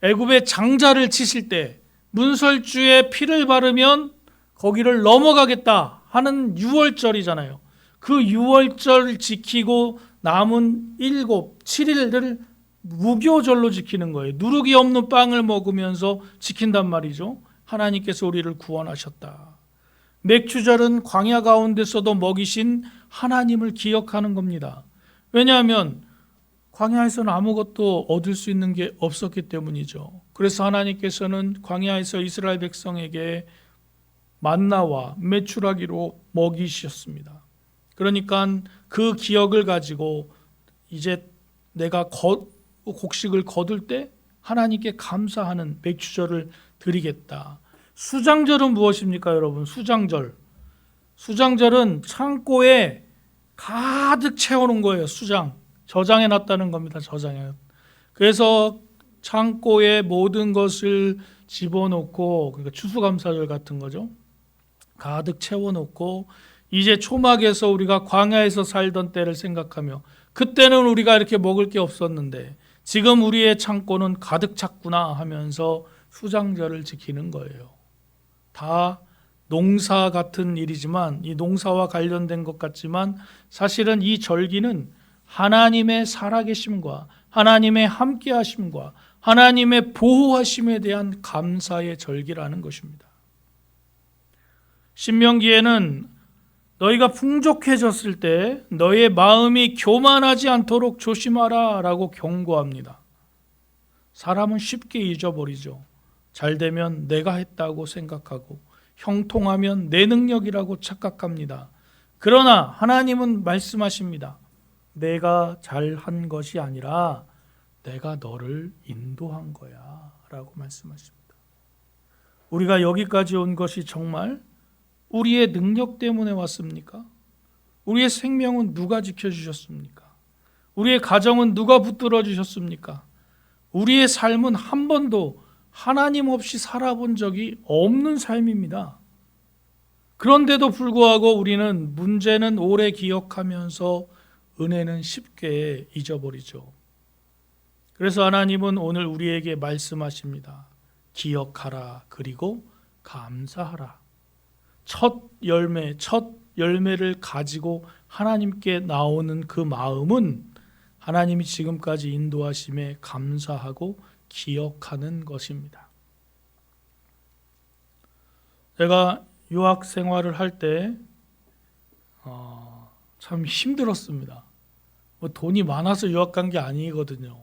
애굽의 장자를 치실 때 문설주에 피를 바르면 거기를 넘어가겠다 하는 유월절이잖아요. 그 유월절을 지키고 남은 7일을 무교절로 지키는 거예요. 누룩이 없는 빵을 먹으면서 지킨단 말이죠. 하나님께서 우리를 구원하셨다. 맥주절은 광야 가운데서도 먹이신 하나님을 기억하는 겁니다. 왜냐하면 광야에서는 아무것도 얻을 수 있는 게 없었기 때문이죠. 그래서 하나님께서는 광야에서 이스라엘 백성에게 만나와 메추라기로 먹이셨습니다. 그러니까 그 기억을 가지고 이제 내가 곡식을 거둘 때 하나님께 감사하는 맥주절을 드리겠다. 수장절은 무엇입니까, 여러분? 수장절은 창고에 가득 채워놓은 거예요. 저장해 놨다는 겁니다. 그래서 창고에 모든 것을 집어넣고, 그러니까 추수감사절 같은 거죠. 가득 채워놓고 이제 초막에서 우리가 광야에서 살던 때를 생각하며 그때는 우리가 이렇게 먹을 게 없었는데 지금 우리의 창고는 가득 찼구나 하면서 수장절을 지키는 거예요. 다 농사 같은 일이지만 이 농사와 관련된 것 같지만 사실은 이 절기는 하나님의 살아계심과 하나님의 함께하심과 하나님의 보호하심에 대한 감사의 절기라는 것입니다. 신명기에는 너희가 풍족해졌을 때 너희의 마음이 교만하지 않도록 조심하라 라고 경고합니다. 사람은 쉽게 잊어버리죠. 잘 되면 내가 했다고 생각하고 형통하면 내 능력이라고 착각합니다. 그러나 하나님은 말씀하십니다. 내가 잘한 것이 아니라 내가 너를 인도한 거야 라고 말씀하십니다. 우리가 여기까지 온 것이 정말 우리의 능력 때문에 왔습니까? 우리의 생명은 누가 지켜주셨습니까? 우리의 가정은 누가 붙들어 주셨습니까? 우리의 삶은 한 번도 하나님 없이 살아본 적이 없는 삶입니다. 그런데도 불구하고 우리는 문제는 오래 기억하면서 은혜는 쉽게 잊어버리죠. 그래서 하나님은 오늘 우리에게 말씀하십니다. 기억하라 그리고 감사하라. 첫 열매를 가지고 하나님께 나오는 그 마음은 하나님이 지금까지 인도하심에 감사하고 기억하는 것입니다. 제가 유학 생활을 할 때 참 힘들었습니다. 뭐 돈이 많아서 유학 간 게 아니거든요.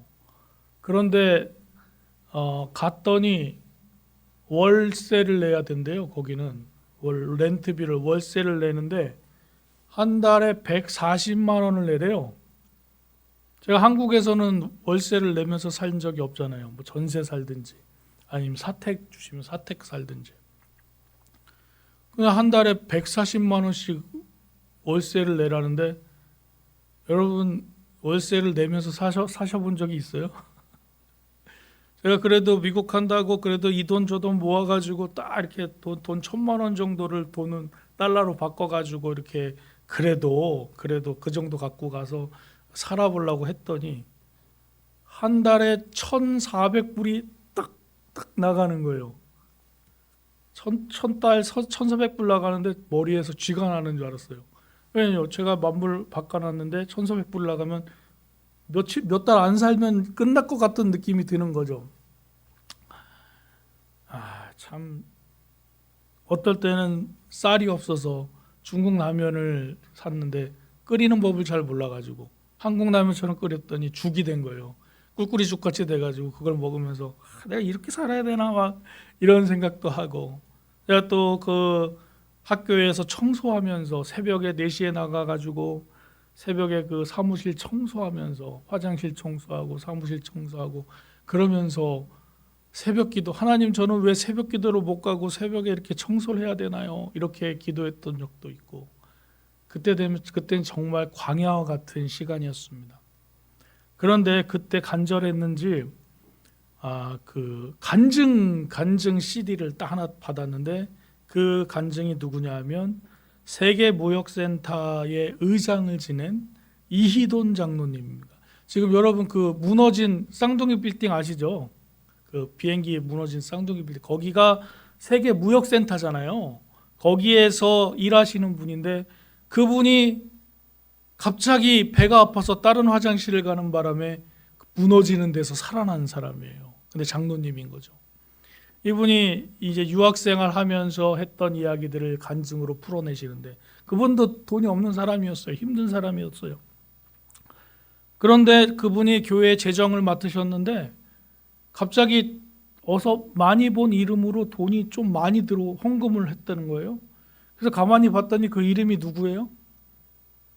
그런데 갔더니 월세를 내야 된대요. 거기는 렌트비를 월세를 내는데 한 달에 140만 원을 내래요. 제가 한국에서는 월세를 내면서 산 적이 없잖아요. 뭐 전세 살든지 아니면 사택 주시면 사택 살든지. 그냥 한 달에 140만 원씩 월세를 내라는데 여러분 월세를 내면서 사셔본 적이 있어요? 제가 그래도 미국 간다고 그래도 이 돈 저 돈 모아가지고 딱 이렇게 돈 1,000만 원 정도를 돈은 달러로 바꿔가지고 이렇게 그래도 그 정도 갖고 가서 살아보려고 했더니 한 달에 1,400불이 딱 나가는 거예요. 1,400불 나가는데 머리에서 쥐가 나는 줄 알았어요. 왜냐요? 제가 만불 바꿔놨는데 1,400불 나가면 몇 달 안 살면 끝날 것 같은 느낌이 드는 거죠. 참 어떨 때는 쌀이 없어서 중국 라면을 샀는데 끓이는 법을 잘 몰라가지고 한국 라면처럼 끓였더니 죽이 된 거예요. 꿀꿀이 죽같이 돼가지고 그걸 먹으면서 내가 이렇게 살아야 되나 막 이런 생각도 하고, 제가 또 그 학교에서 청소하면서 새벽에 4시에 나가가지고 새벽에 그 사무실 청소하면서 화장실 청소하고 사무실 청소하고 그러면서 새벽 기도, 하나님 저는 왜 새벽 기도로 못 가고 새벽에 이렇게 청소를 해야 되나요? 이렇게 기도했던 적도 있고, 그때는 정말 광야와 같은 시간이었습니다. 그런데 그때 간절했는지 그 간증 CD를 딱 하나 받았는데 그 간증이 누구냐 하면 세계무역센터의 의장을 지낸 이희돈 장로님입니다. 지금 여러분 그 무너진 쌍둥이 빌딩 아시죠? 그 비행기 무너진 쌍둥이 빌딩, 거기가 세계무역센터잖아요. 거기에서 일하시는 분인데 그분이 갑자기 배가 아파서 다른 화장실을 가는 바람에 무너지는 데서 살아난 사람이에요. 근데 장로님인 거죠. 이분이 이제 유학생활 하면서 했던 이야기들을 간증으로 풀어내시는데 그분도 돈이 없는 사람이었어요. 힘든 사람이었어요. 그런데 그분이 교회 재정을 맡으셨는데 갑자기 어서 많이 본 이름으로 돈이 좀 많이 들어 헌금을 했다는 거예요. 그래서 가만히 봤더니 그 이름이 누구예요?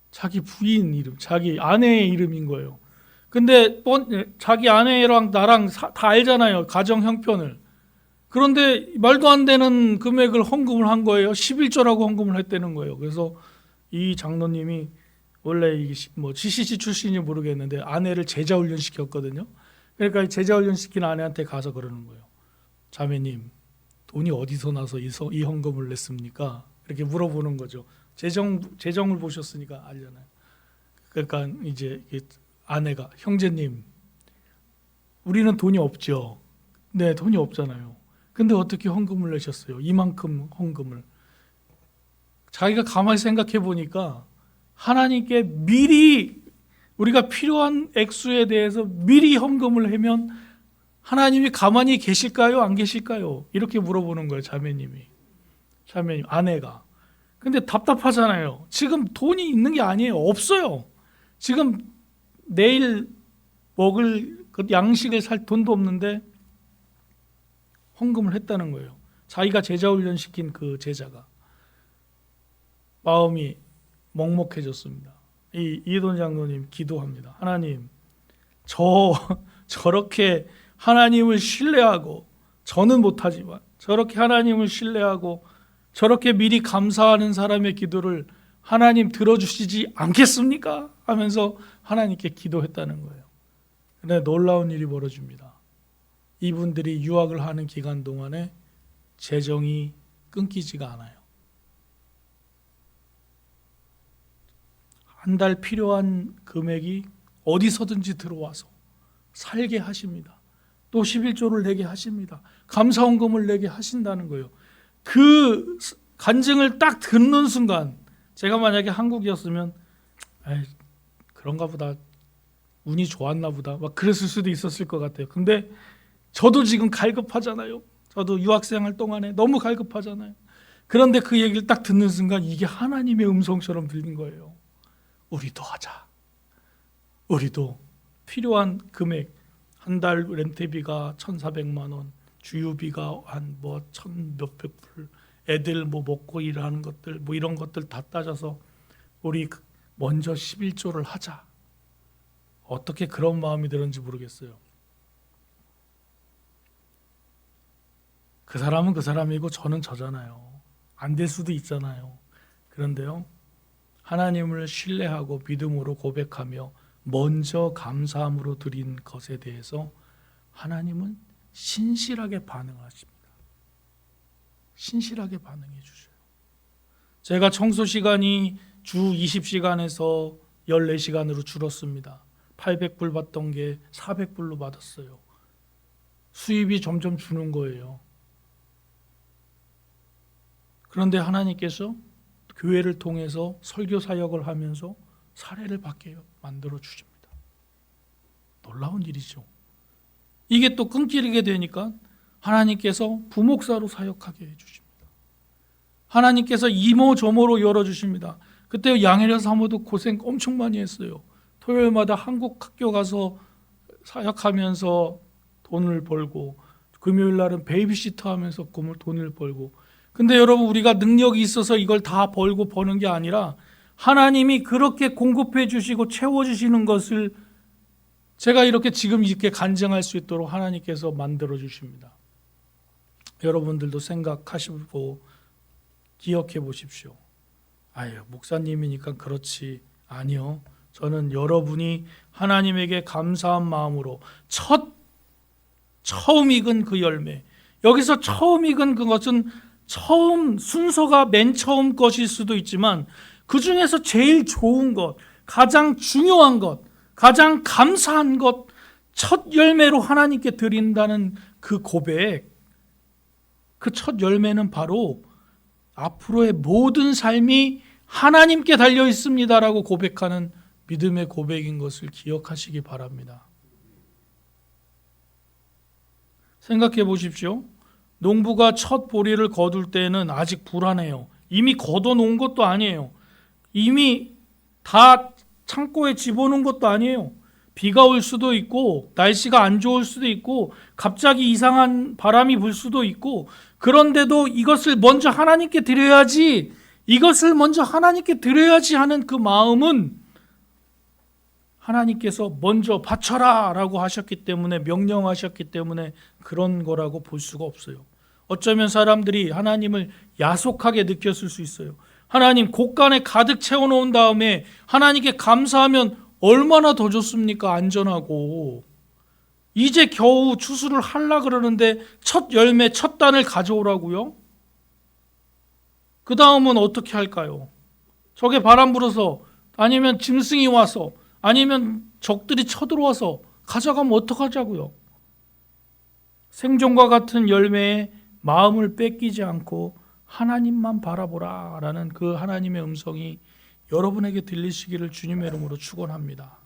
자기 부인 이름, 자기 아내의 이름인 거예요. 근데 자기 아내랑 나랑 다 알잖아요. 가정 형편을. 그런데 말도 안 되는 금액을 헌금을 한 거예요. 11조라고 헌금을 했다는 거예요. 그래서 이 장로님이 원래 뭐 GCC 출신인지 모르겠는데 아내를 제자 훈련 시켰거든요. 그러니까 제자 훈련 시킨 아내한테 가서 그러는 거예요. 자매님, 돈이 어디서 나서 이 헌금을 냈습니까? 이렇게 물어보는 거죠. 재정을 보셨으니까 알잖아요. 그러니까 이제 아내가 형제님, 우리는 돈이 없죠. 네, 돈이 없잖아요. 근데 어떻게 헌금을 내셨어요? 이만큼 헌금을. 자기가 가만히 생각해 보니까 하나님께 미리 우리가 필요한 액수에 대해서 미리 헌금을 하면 하나님이 가만히 계실까요? 안 계실까요? 이렇게 물어보는 거예요. 자매님, 아내가. 근데 답답하잖아요. 지금 돈이 있는 게 아니에요. 없어요. 지금 내일 먹을 그 양식을 살 돈도 없는데 헌금을 했다는 거예요. 자기가 제자 훈련 시킨 그 제자가. 마음이 먹먹해졌습니다. 이돈 장로님 기도합니다. 하나님, 저렇게 하나님을 신뢰하고, 저는 못하지만 저렇게 하나님을 신뢰하고 저렇게 미리 감사하는 사람의 기도를 하나님 들어주시지 않겠습니까? 하면서 하나님께 기도했다는 거예요. 근데 놀라운 일이 벌어집니다. 이분들이 유학을 하는 기간 동안에 재정이 끊기지가 않아요. 한 달 필요한 금액이 어디서든지 들어와서 살게 하십니다. 또 11조를 내게 하십니다. 감사헌금을 내게 하신다는 거예요. 그 간증을 딱 듣는 순간, 제가 만약에 한국이었으면 그런가 보다, 운이 좋았나 보다, 막 그랬을 수도 있었을 것 같아요. 근데 저도 지금 갈급하잖아요. 저도 유학생활 동안에 너무 갈급하잖아요. 그런데 그 얘기를 딱 듣는 순간 이게 하나님의 음성처럼 들린 거예요. 우리도 하자. 우리도 필요한 금액, 한 달 렌트비가 1,400만 원, 주유비가 한 뭐 1,000몇백 불, 애들 뭐 먹고 일하는 것들, 뭐 이런 것들 다 따져서 우리 먼저 11조를 하자. 어떻게 그런 마음이 들었는지 모르겠어요. 그 사람은 그 사람이고 저는 저잖아요. 안 될 수도 있잖아요. 그런데요, 하나님을 신뢰하고 믿음으로 고백하며 먼저 감사함으로 드린 것에 대해서 하나님은 신실하게 반응하십니다. 신실하게 반응해 주셔요. 제가 청소 시간이 주 20시간에서 14시간으로 줄었습니다. 800불 받던 게 400불로 받았어요. 수입이 점점 주는 거예요. 그런데 하나님께서 교회를 통해서 설교 사역을 하면서 사례를 받게 만들어 주십니다. 놀라운 일이죠. 이게 또 끊기게 되니까 하나님께서 부목사로 사역하게 해주십니다. 하나님께서 이모저모로 열어주십니다. 그때 양혜려 사모도 고생 엄청 많이 했어요. 토요일마다 한국 학교 가서 사역하면서 돈을 벌고, 금요일 날은 베이비시터 하면서 돈을 벌고. 근데 여러분, 우리가 능력이 있어서 이걸 다 벌고 버는 게 아니라 하나님이 그렇게 공급해 주시고 채워주시는 것을 제가 이렇게 지금 이렇게 간증할 수 있도록 하나님께서 만들어 주십니다. 여러분들도 생각하시고 기억해 보십시오. 아유, 목사님이니까 그렇지. 아니요. 저는 여러분이 하나님에게 감사한 마음으로 처음 익은 그 열매, 여기서 처음 익은 그것은 처음 순서가 맨 처음 것일 수도 있지만 그 중에서 제일 좋은 것, 가장 중요한 것, 가장 감사한 것, 첫 열매로 하나님께 드린다는 그 고백, 그 첫 열매는 바로 앞으로의 모든 삶이 하나님께 달려 있습니다라고 고백하는 믿음의 고백인 것을 기억하시기 바랍니다. 생각해 보십시오. 농부가 첫 보리를 거둘 때는 아직 불안해요. 이미 걷어놓은 것도 아니에요. 이미 다 창고에 집어넣은 것도 아니에요. 비가 올 수도 있고 날씨가 안 좋을 수도 있고 갑자기 이상한 바람이 불 수도 있고, 그런데도 이것을 먼저 하나님께 드려야지, 이것을 먼저 하나님께 드려야지 하는 그 마음은 하나님께서 먼저 바쳐라 라고 하셨기 때문에, 명령하셨기 때문에 그런 거라고 볼 수가 없어요. 어쩌면 사람들이 하나님을 야속하게 느꼈을 수 있어요. 하나님 곳간에 가득 채워놓은 다음에 하나님께 감사하면 얼마나 더 좋습니까? 안전하고. 이제 겨우 추수를 하려고 그러는데 첫 열매, 첫 단을 가져오라고요? 그 다음은 어떻게 할까요? 적에 바람 불어서, 아니면 짐승이 와서, 아니면 적들이 쳐들어와서 가져가면 어떡하자고요? 생존과 같은 열매에 마음을 뺏기지 않고 하나님만 바라보라 라는 그 하나님의 음성이 여러분에게 들리시기를 주님의 이름으로 축원합니다.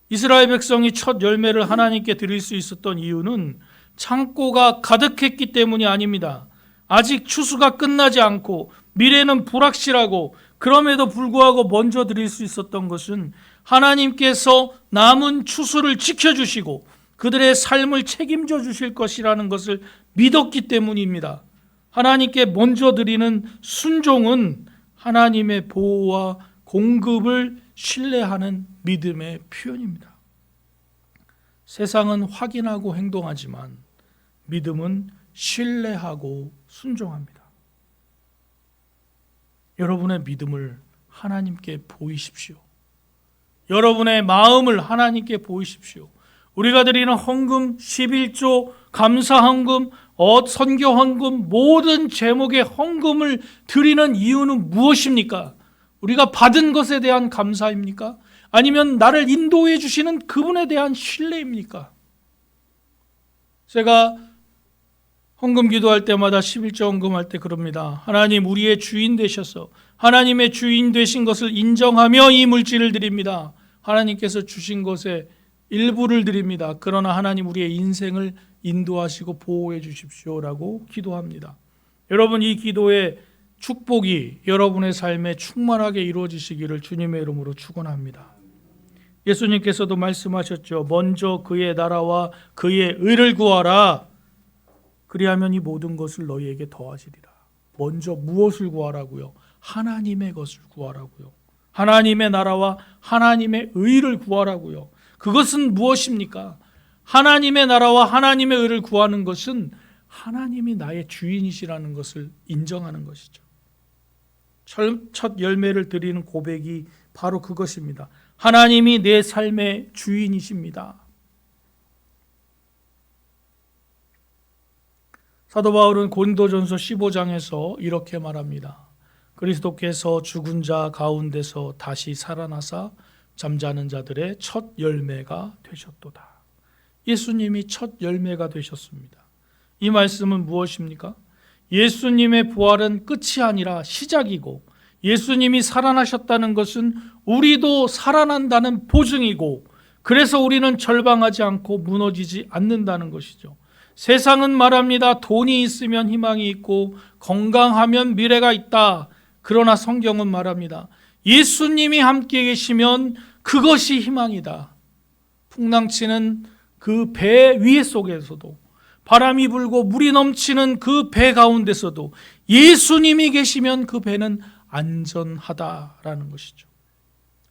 이스라엘 백성이 첫 열매를 하나님께 드릴 수 있었던 이유는 창고가 가득했기 때문이 아닙니다. 아직 추수가 끝나지 않고 미래는 불확실하고, 그럼에도 불구하고 먼저 드릴 수 있었던 것은 하나님께서 남은 추수를 지켜주시고 그들의 삶을 책임져 주실 것이라는 것을 믿었기 때문입니다. 하나님께 먼저 드리는 순종은 하나님의 보호와 공급을 신뢰하는 믿음의 표현입니다. 세상은 확인하고 행동하지만 믿음은 신뢰하고 순종합니다. 여러분의 믿음을 하나님께 보이십시오. 여러분의 마음을 하나님께 보이십시오. 우리가 드리는 헌금, 11조, 감사 헌금, 선교 헌금, 모든 제목의 헌금을 드리는 이유는 무엇입니까? 우리가 받은 것에 대한 감사입니까? 아니면 나를 인도해 주시는 그분에 대한 신뢰입니까? 제가 헌금 기도할 때마다 11조 헌금할 때 그럽니다. 하나님, 우리의 주인 되셔서 하나님의 주인 되신 것을 인정하며 이 물질을 드립니다. 하나님께서 주신 것에 일부를 드립니다. 그러나 하나님, 우리의 인생을 인도하시고 보호해 주십시오라고 기도합니다. 여러분, 이 기도의 축복이 여러분의 삶에 충만하게 이루어지시기를 주님의 이름으로 축원합니다. 예수님께서도 말씀하셨죠. 먼저 그의 나라와 그의 의를 구하라. 그리하면 이 모든 것을 너희에게 더하시리라. 먼저 무엇을 구하라고요? 하나님의 것을 구하라고요. 하나님의 나라와 하나님의 의를 구하라고요. 그것은 무엇입니까? 하나님의 나라와 하나님의 의를 구하는 것은 하나님이 나의 주인이시라는 것을 인정하는 것이죠. 첫 열매를 드리는 고백이 바로 그것입니다. 하나님이 내 삶의 주인이십니다. 사도 바울은 고린도전서 15장에서 이렇게 말합니다. 그리스도께서 죽은 자 가운데서 다시 살아나사 잠자는 자들의 첫 열매가 되셨도다. 예수님이 첫 열매가 되셨습니다. 이 말씀은 무엇입니까? 예수님의 부활은 끝이 아니라 시작이고, 예수님이 살아나셨다는 것은 우리도 살아난다는 보증이고, 그래서 우리는 절방하지 않고 무너지지 않는다는 것이죠. 세상은 말합니다. 돈이 있으면 희망이 있고 건강하면 미래가 있다. 그러나 성경은 말합니다. 예수님이 함께 계시면 그것이 희망이다. 풍랑치는 그 배 위에 속에서도, 바람이 불고 물이 넘치는 그 배 가운데서도 예수님이 계시면 그 배는 안전하다라는 것이죠.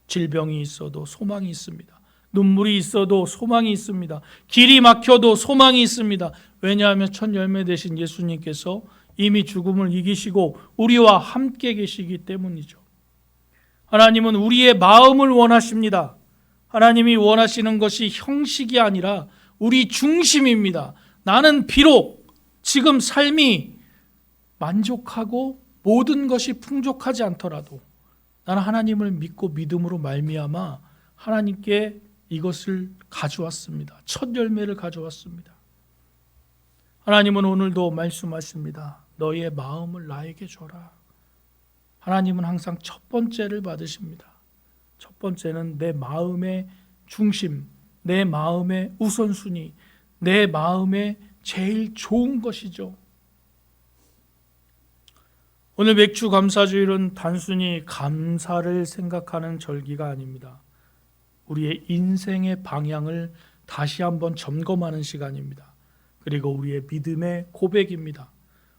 질병이 있어도 소망이 있습니다. 눈물이 있어도 소망이 있습니다. 길이 막혀도 소망이 있습니다. 왜냐하면 첫 열매 되신 예수님께서 이미 죽음을 이기시고 우리와 함께 계시기 때문이죠. 하나님은 우리의 마음을 원하십니다. 하나님이 원하시는 것이 형식이 아니라 우리 중심입니다. 나는 비록 지금 삶이 만족하고 모든 것이 풍족하지 않더라도 나는 하나님을 믿고 믿음으로 말미암아 하나님께 이것을 가져왔습니다. 첫 열매를 가져왔습니다. 하나님은 오늘도 말씀하십니다. 너희의 마음을 나에게 줘라. 하나님은 항상 첫 번째를 받으십니다. 첫 번째는 내 마음의 중심, 내 마음의 우선순위, 내 마음의 제일 좋은 것이죠. 오늘 맥주 감사주일은 단순히 감사를 생각하는 절기가 아닙니다. 우리의 인생의 방향을 다시 한번 점검하는 시간입니다. 그리고 우리의 믿음의 고백입니다.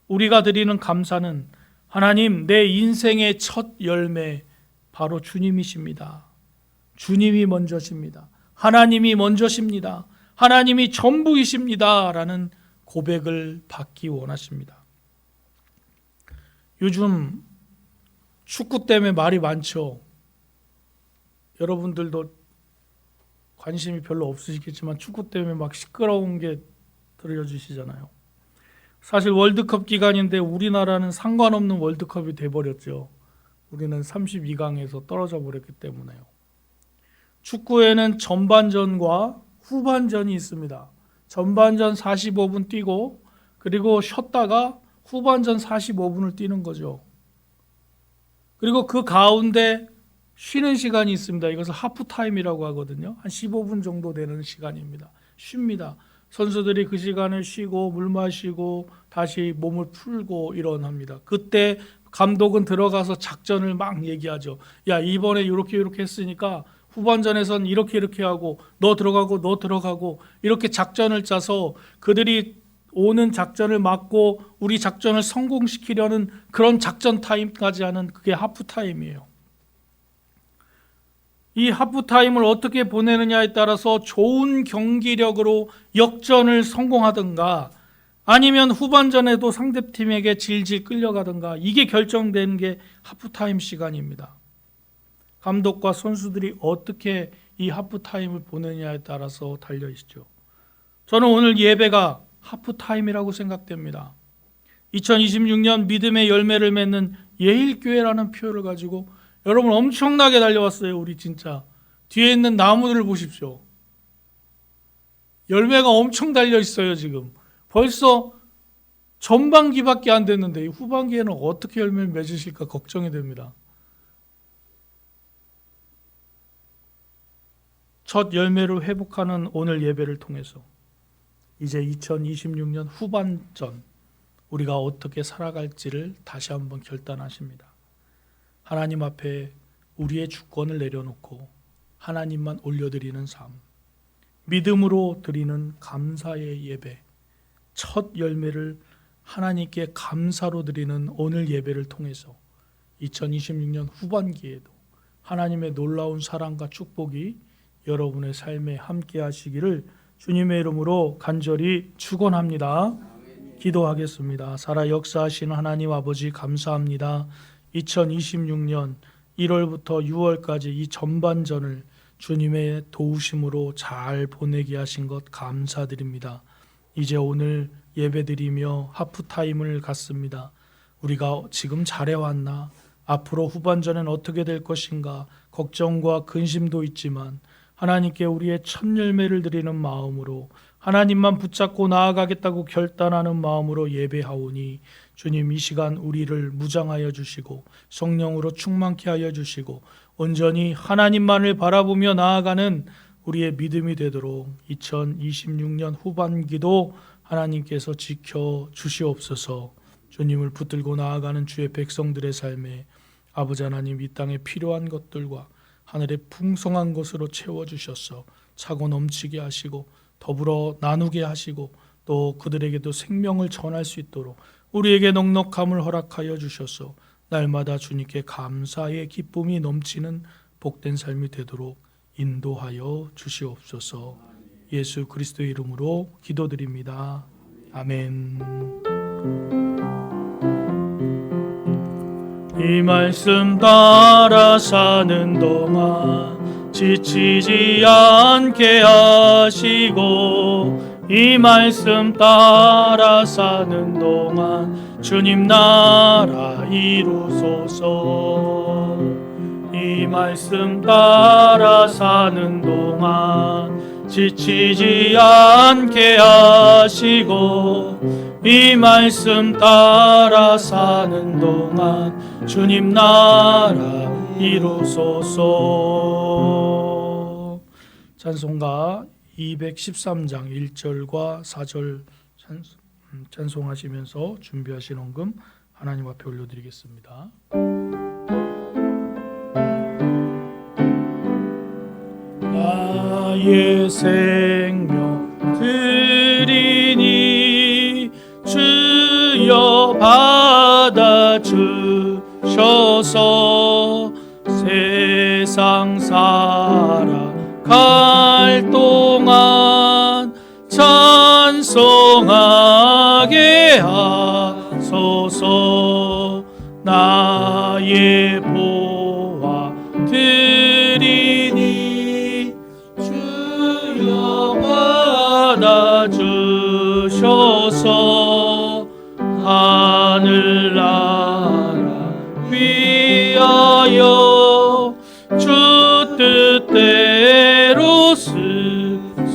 우리가 드리는 감사는 하나님, 내 인생의 첫 열매 바로 주님이십니다. 주님이 먼저십니다. 하나님이 먼저십니다. 하나님이 전부이십니다. 라는 고백을 받기 원하십니다. 요즘 축구 때문에 말이 많죠. 여러분들도 관심이 별로 없으시겠지만 축구 때문에 막 시끄러운 게 들려주시잖아요. 사실 월드컵 기간인데 우리나라는 상관없는 월드컵이 돼버렸죠. 우리는 32강에서 떨어져 버렸기 때문에요. 축구에는 전반전과 후반전이 있습니다. 전반전 45분 뛰고 그리고 쉬었다가 후반전 45분을 뛰는 거죠. 그리고 그 가운데 쉬는 시간이 있습니다. 이것을 하프타임이라고 하거든요. 한 15분 정도 되는 시간입니다. 쉽니다. 선수들이 그 시간을 쉬고 물 마시고 다시 몸을 풀고 일어납니다. 그때 감독은 들어가서 작전을 막 얘기하죠. 야, 이번에 이렇게 했으니까 후반전에선 이렇게 하고 너 들어가고 이렇게 작전을 짜서 그들이 오는 작전을 막고 우리 작전을 성공시키려는 그런 작전 타임까지 하는 그게 하프타임이에요. 이 하프타임을 어떻게 보내느냐에 따라서 좋은 경기력으로 역전을 성공하든가 아니면 후반전에도 상대팀에게 질질 끌려가든가 이게 결정되는 게 하프타임 시간입니다. 감독과 선수들이 어떻게 이 하프타임을 보내느냐에 따라서 달려있죠. 저는 오늘 예배가 하프타임이라고 생각됩니다. 2026년 믿음의 열매를 맺는 예일교회라는 표현을 가지고 여러분 엄청나게 달려왔어요. 우리 진짜 뒤에 있는 나무들을 보십시오. 열매가 엄청 달려있어요. 지금 벌써 전반기밖에 안 됐는데 이 후반기에는 어떻게 열매를 맺으실까 걱정이 됩니다. 첫 열매를 회복하는 오늘 예배를 통해서 이제 2026년 후반전 우리가 어떻게 살아갈지를 다시 한번 결단하십니다. 하나님 앞에 우리의 주권을 내려놓고 하나님만 올려드리는 삶, 믿음으로 드리는 감사의 예배, 첫 열매를 하나님께 감사로 드리는 오늘 예배를 통해서 2026년 후반기에도 하나님의 놀라운 사랑과 축복이 여러분의 삶에 함께 하시기를 주님의 이름으로 간절히 축원합니다. 기도하겠습니다. 살아 역사하시는 하나님 아버지 감사합니다. 2026년 1월부터 6월까지 이 전반전을 주님의 도우심으로 잘 보내게 하신 것 감사드립니다. 이제 오늘 예배드리며 하프타임을 갖습니다. 우리가 지금 잘해왔나? 앞으로 후반전엔 어떻게 될 것인가? 걱정과 근심도 있지만 하나님께 우리의 첫 열매를 드리는 마음으로 하나님만 붙잡고 나아가겠다고 결단하는 마음으로 예배하오니 주님 이 시간 우리를 무장하여 주시고 성령으로 충만케 하여 주시고 온전히 하나님만을 바라보며 나아가는 우리의 믿음이 되도록 2026년 후반기도 하나님께서 지켜 주시옵소서. 주님을 붙들고 나아가는 주의 백성들의 삶에 아버지 하나님 이 땅에 필요한 것들과 하늘의 풍성한 것으로 채워주셔서 차고 넘치게 하시고 더불어 나누게 하시고 또 그들에게도 생명을 전할 수 있도록 우리에게 넉넉함을 허락하여 주셔서 날마다 주님께 감사의 기쁨이 넘치는 복된 삶이 되도록 인도하여 주시옵소서. 예수 그리스도의 이름으로 기도드립니다. 아멘. 이 말씀 따라 사는 동안 지치지 않게 하시고 이 말씀 따라 사는 동안 주님 나라 이루소서. 이 말씀 따라 사는 동안 지치지 않게 하시고 이 말씀 따라 사는 동안 주님 나라 이루소서. 찬송가 213장 1절과 4절 찬송하시면서 준비하신 헌금 하나님 앞에 올려드리겠습니다. 나의 생명 드리니 주여 받아주셔서 세상 살아갈 동안 찬송하게 하소서. 나의 보화 드리니 주여 받아주셔서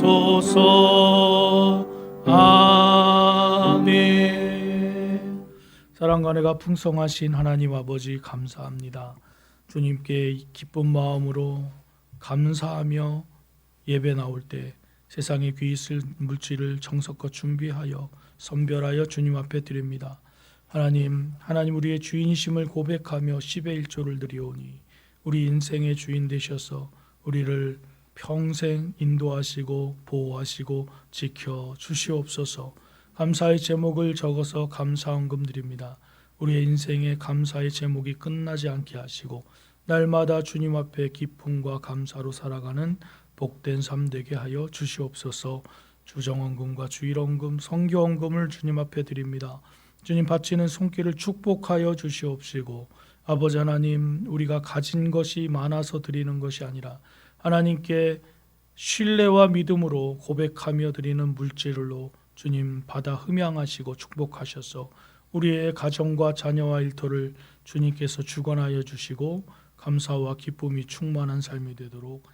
주소서. 아멘. 사랑과 은혜가 풍성하신 하나님 아버지 감사합니다. 주님께 기쁜 마음으로 감사하며 예배 나올 때 세상에 귀 있을 물질을 정성껏 준비하여 선별하여 주님 앞에 드립니다. 하나님 우리의 주인심을 고백하며 10의 1조를 드리오니 우리 인생의 주인 되셔서 우리를 평생 인도하시고 보호하시고 지켜 주시옵소서. 감사의 제목을 적어서 감사헌금 드립니다. 우리의 인생의 감사의 제목이 끝나지 않게 하시고 날마다 주님 앞에 기쁨과 감사로 살아가는 복된 삶 되게 하여 주시옵소서. 주정헌금과 주일헌금, 성교헌금을 주님 앞에 드립니다. 주님 바치는 손길을 축복하여 주시옵시고 아버지 하나님, 우리가 가진 것이 많아서 드리는 것이 아니라 하나님께 신뢰와 믿음으로 고백하며 드리는 물질로 주님 받아 흠양하시고 축복하셔서 우리의 가정과 자녀와 일터를 주님께서 주관하여 주시고 감사와 기쁨이 충만한 삶이 되도록